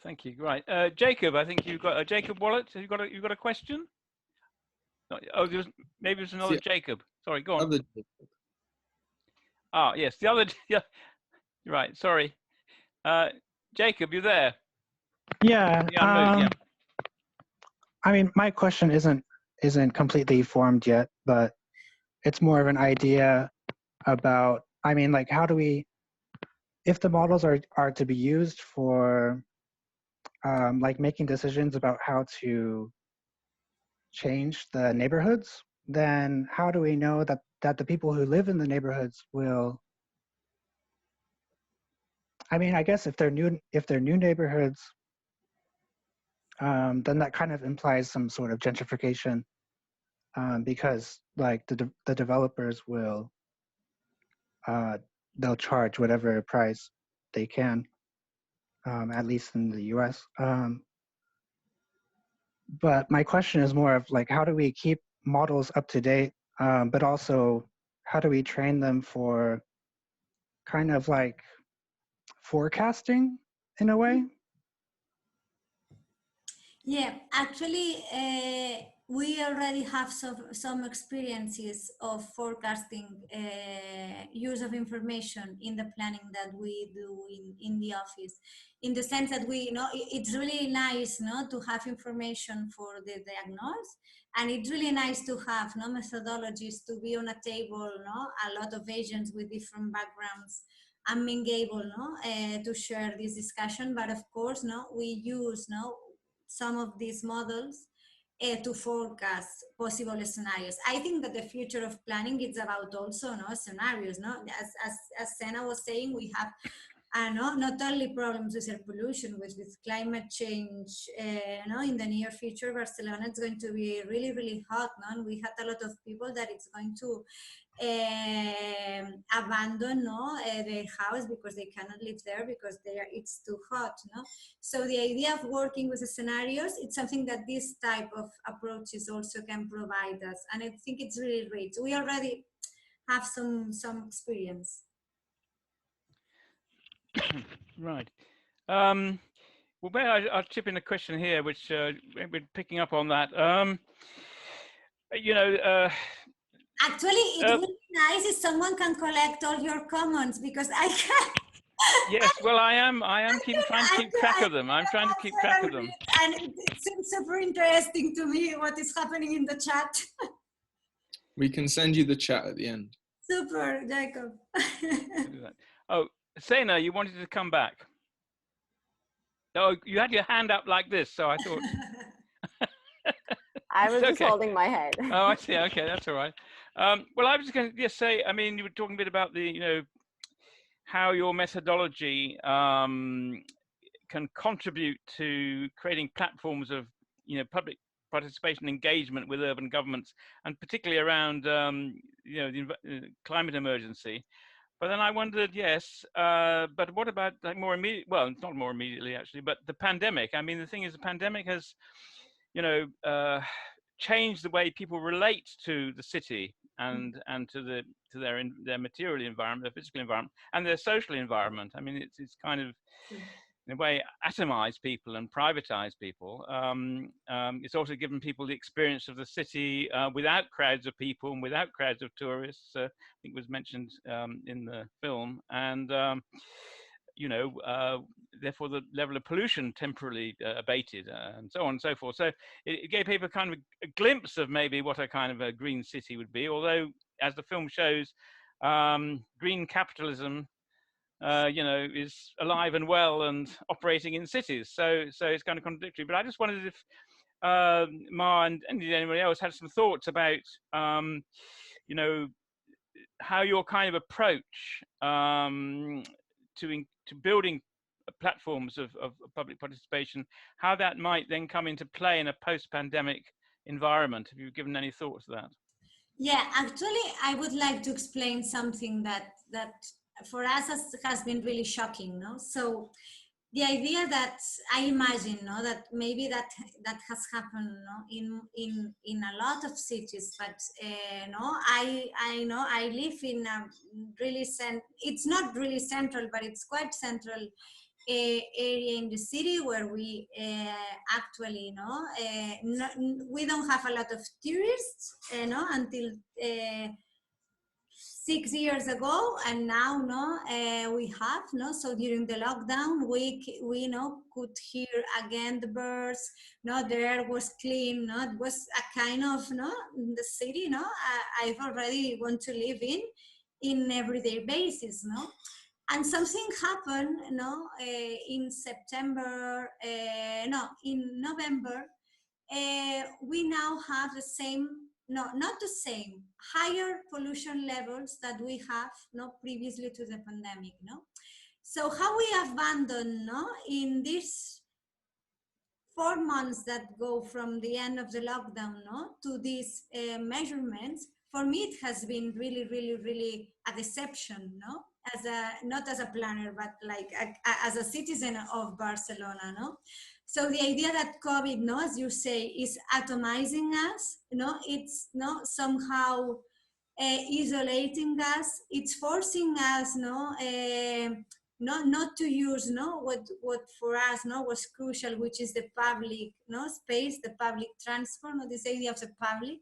[SPEAKER 1] Thank you. Right, Jacob. I think you've got Jacob Wallet. Have you got a question? No, oh, maybe there's another Jacob. Sorry, go on. Ah, yes, the other. Yeah, right. Sorry, Jacob, you there?
[SPEAKER 12] Yeah.
[SPEAKER 1] Yeah.
[SPEAKER 12] I mean, my question isn't completely formed yet, but it's more of an idea about. I mean, like, how do we, if the models are to be used for, like, making decisions about how to change the neighborhoods, then how do we know that the people who live in the neighborhoods will? I mean, I guess if they're new neighborhoods, then that kind of implies some sort of gentrification, because like the developers will, they'll charge whatever price they can, at least in the US. But my question is more of like, how do we keep models up to date, but also how do we train them for kind of like forecasting in a way?
[SPEAKER 6] Yeah, actually, we already have some experiences of forecasting use of information in the planning that we do in the office, in the sense that we, it's really nice, to have information for the diagnosis, and it's really nice to have methodologies to be on a table, a lot of agents with different backgrounds, and being able to share this discussion. But of course, we use some of these models to forecast possible scenarios. I think that the future of planning is about also scenarios. As Senna was saying, we have not only problems with air pollution, with climate change. In the near future, Barcelona is going to be really, really hot. And we had a lot of people that it's going to abandon their house because they cannot live there because it's too hot. So the idea of working with the scenarios, it's something that this type of approaches also can provide us, and I think it's really great. We already have some experience.
[SPEAKER 1] Right. Well, maybe I'll chip in a question here, which we're picking up on that.
[SPEAKER 6] Actually, it would be nice if someone can collect all your comments, because I can't.
[SPEAKER 1] Yes, well, I am trying to keep track of them. I'm trying to keep track of them.
[SPEAKER 6] And it seems super interesting to me what is happening in the chat.
[SPEAKER 13] We can send you the chat at the end.
[SPEAKER 6] Super, Jacob.
[SPEAKER 1] Oh, Sena, you wanted to come back. Oh, you had your hand up like this, so I thought.
[SPEAKER 11] I was just holding my head.
[SPEAKER 1] Oh, I see. Okay, that's all right. Well, I was just going to say, I mean, you were talking a bit about the, how your methodology can contribute to creating platforms of, public participation engagement with urban governments, and particularly around, the climate emergency. But then I wondered, yes, but what about like more immediate? Well, it's not more immediately actually, but the pandemic. I mean, the thing is, the pandemic has, changed the way people relate to the city and to their material environment, their physical environment, and their social environment. I mean, it's kind of in a way atomized people and privatized people. It's also given people the experience of the city without crowds of people and without crowds of tourists. I think was mentioned in the film, and therefore the level of pollution temporarily abated, and so on and so forth. So it gave people kind of a glimpse of maybe what a kind of a green city would be. Although, as the film shows, green capitalism is alive and well and operating in cities. So it's kind of contradictory. But I just wondered if Mar and indeed anybody else had some thoughts about, how your kind of approach to building platforms of public participation, how that might then come into play in a post-pandemic environment. Have you given any thought to that?
[SPEAKER 6] Yeah, actually, I would like to explain something that for us has been really shocking. No, so the idea that I imagine, no, that maybe that has happened, no, in a lot of cities, but no, I know I live in a really it's not really central, but it's quite central area in the city where we actually, we don't have a lot of tourists, until 6 years ago, and now we have, so during the lockdown we could hear again the birds, the air was clean, it was a kind of the city, I've already want to live in everyday basis, and something happened, in September, no, in November. We now have the same, no, not the same, higher pollution levels that we have, previously to the pandemic, So how we abandon, in these 4 months that go from the end of the lockdown, to these measurements, for me it has been really, really, really a deception, as a, not as a planner, but like as a citizen of Barcelona, So the idea that COVID, as you say, is atomizing us, it's somehow isolating us, it's forcing us, not to use what for us was crucial, which is the public space, the public transport, this idea of the public,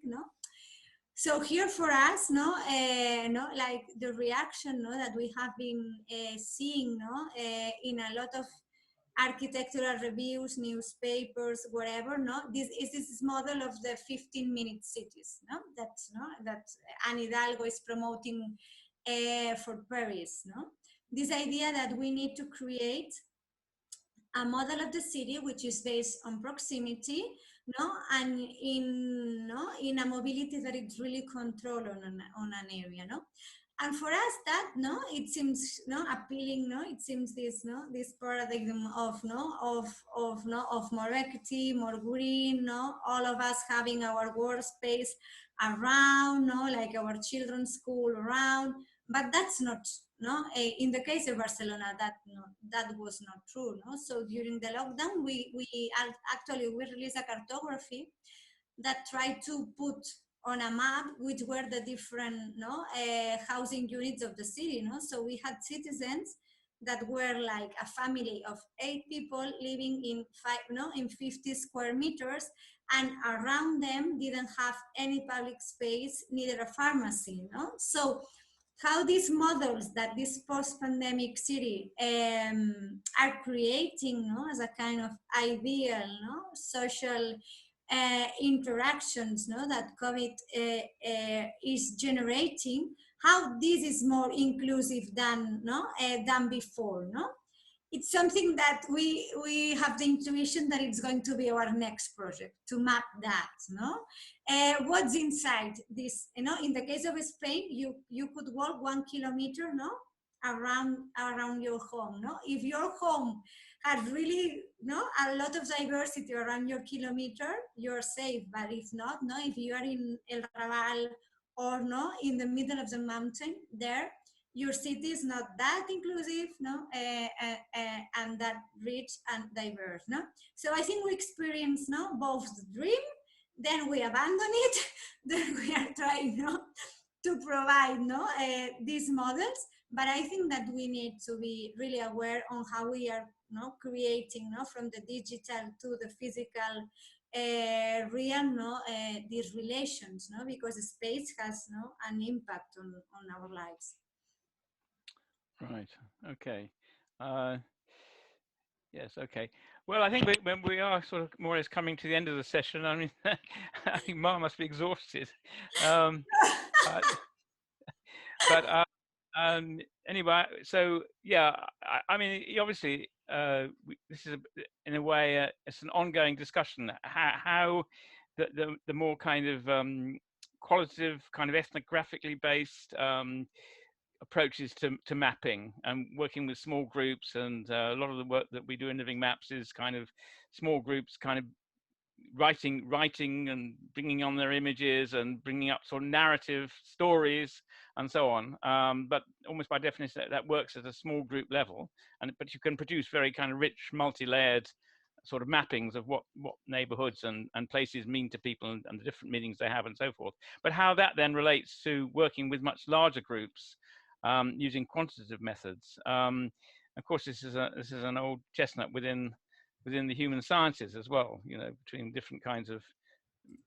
[SPEAKER 6] So here for us, like the reaction that we have been seeing in a lot of architectural reviews, newspapers, whatever, this is this model of the 15-minute cities, that Anne Hidalgo is promoting for Paris, This idea that we need to create a model of the city which is based on proximity, and in a mobility that is really controlled on an area, And for us, that it seems appealing, it seems this paradigm of more equity, more green, all of us having our workspace around, like our children's school around, but that's not. In the case of Barcelona, that was not true. So during the lockdown, we released a cartography that tried to put on a map which were the different housing units of the city. So we had citizens that were like a family of 8 people living in 50 square meters, and around them didn't have any public space, neither a pharmacy. So how these models that this post-pandemic city are creating as a kind of ideal social interactions that COVID is generating, how this is more inclusive than before. It's something that we have the intuition that it's going to be our next project, to map that, what's inside this, in the case of Spain, you could walk 1 kilometer, around your home, if your home had really, a lot of diversity around your kilometer, you're safe, but if not, if you are in El Raval or in the middle of the mountain there, your city is not that inclusive, and that rich and diverse, So I think we experience, both the dream, then we abandon it, then we are trying, to provide, these models. But I think that we need to be really aware on how we are, creating, from the digital to the physical real, these relations, because space has, an impact on our lives.
[SPEAKER 1] Right. Okay. Yes. Okay. Well, I think when we are sort of more or less coming to the end of the session, I mean, I think Mar must be exhausted. But anyway, so yeah, I mean, obviously, this is in a way it's an ongoing discussion. How the more kind of qualitative, kind of ethnographically based approaches to mapping and working with small groups, and a lot of the work that we do in Livingmaps is kind of small groups, kind of writing and bringing on their images and bringing up sort of narrative stories and so on. But almost by definition, that works at a small group level, but you can produce very kind of rich, multi-layered sort of mappings of what neighborhoods and places mean to people and the different meanings they have and so forth. But how that then relates to working with much larger groups using quantitative methods. Of course, this is an old chestnut within the human sciences as well, you know, between different kinds of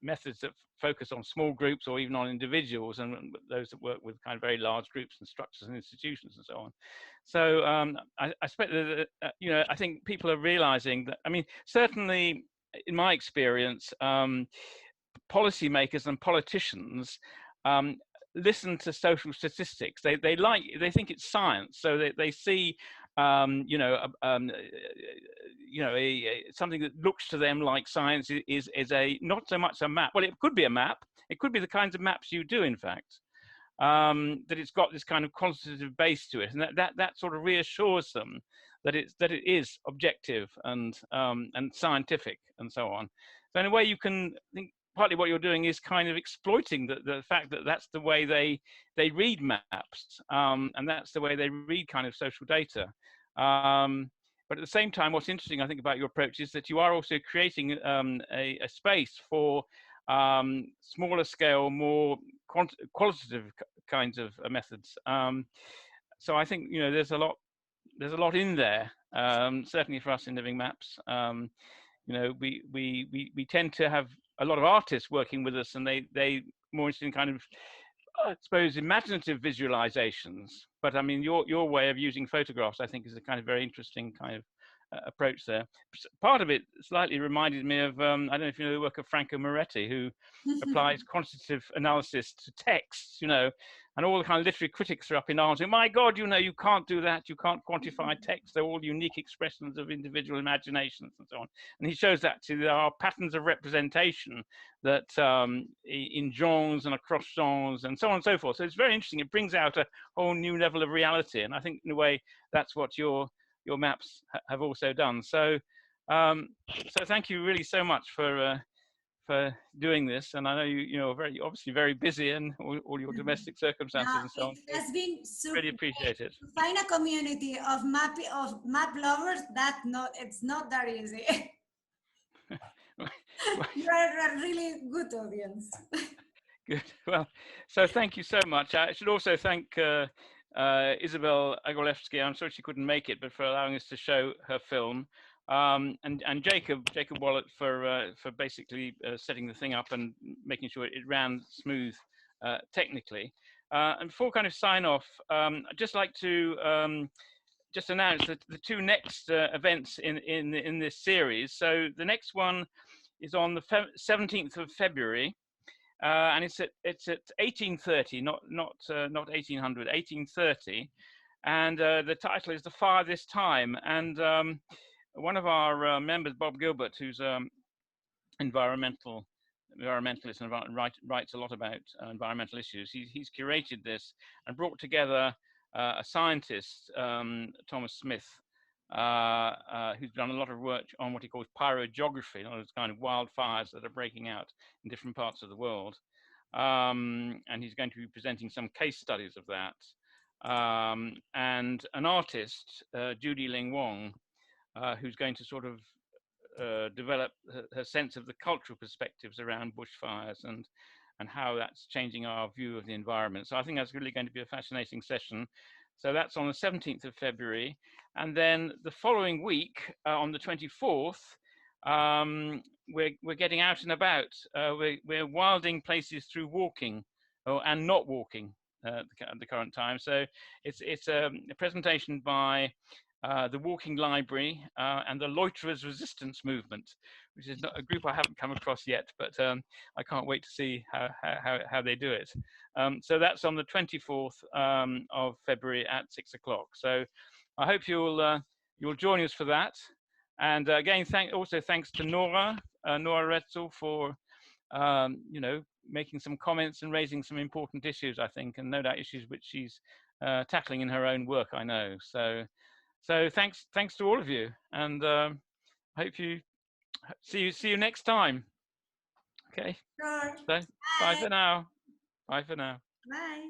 [SPEAKER 1] methods that focus on small groups or even on individuals, and those that work with kind of very large groups and structures and institutions and so on. So I expect that, you know, I think people are realizing that, I mean, certainly in my experience, policymakers and politicians listen to social statistics. They think it's science, so they see you know, something that looks to them like science is a not so much a map. Well, it could be a map. It could be the kinds of maps you do, in fact. That it's got this kind of quantitative base to it, and that sort of reassures them that it is objective and scientific and so on. So in a way, you can think partly what you're doing is kind of exploiting the fact that that's the way they read maps, and that's the way they read kind of social data. But at the same time, what's interesting, I think, about your approach is that you are also creating a space for smaller scale, more qualitative kinds of methods. So I think, you know, there's a lot in there, certainly for us in Livingmaps. You know, we tend to have a lot of artists working with us, and they more interested in kind of, I suppose, imaginative visualizations. But I mean, your way of using photographs, I think, is a kind of very interesting kind of approach there. Part of it slightly reminded me of, I don't know if you know the work of Franco Moretti, who applies quantitative analysis to texts, you know, and all the kind of literary critics are up in arms saying, my God, you know, you can't do that. You can't quantify text. They're all unique expressions of individual imaginations and so on. And he shows that there are patterns of representation that in genres and across genres and so on and so forth. So it's very interesting. It brings out a whole new level of reality. And I think in a way, that's what your maps have also done. So, so thank you really so much for doing this. And I know you know, obviously very busy and all your domestic circumstances and so on.
[SPEAKER 6] It has been super
[SPEAKER 1] really appreciate it.
[SPEAKER 6] To find a community of map lovers, it's not that easy. You're a really good audience.
[SPEAKER 1] Good. Well, so thank you so much. I should also thank Isabel Agolewski. I'm sorry she couldn't make it, but for allowing us to show her film, and Jacob Wallet for basically setting the thing up and making sure it ran smooth technically. And before kind of sign off, I'd just like to just announce that the two next events in this series. So the next one is on the 17th of February. And it's at 1830, not 1800, 1830, and the title is The Farthest Time. And one of our members, Bob Gilbert, who's environmentalist and writes a lot about environmental issues, he's curated this and brought together a scientist, Thomas Smith, who's done a lot of work on what he calls pyrogeography, those kind of wildfires that are breaking out in different parts of the world. And he's going to be presenting some case studies of that. And an artist, Judy Ling Wong, who's going to sort of develop her sense of the cultural perspectives around bushfires and how that's changing our view of the environment. So I think that's really going to be a fascinating session. So that's on the 17th of February. And then the following week, on the 24th, we're getting out and about. We're wilding places through walking and not walking at the current time. So it's a presentation by the Walking Library and the Loiterers Resistance Movement, which is not a group I haven't come across yet, but I can't wait to see how they do it. So that's on the 24th of February at 6 o'clock. So I hope you'll join us for that. And again, also thanks to Nora Retzel for you know, making some comments and raising some important issues, I think, and no doubt issues which she's tackling in her own work, I know. So thanks to all of you, and hope you see you next time. Okay.
[SPEAKER 6] Sure.
[SPEAKER 1] So, bye for now. Bye for now.
[SPEAKER 6] Bye.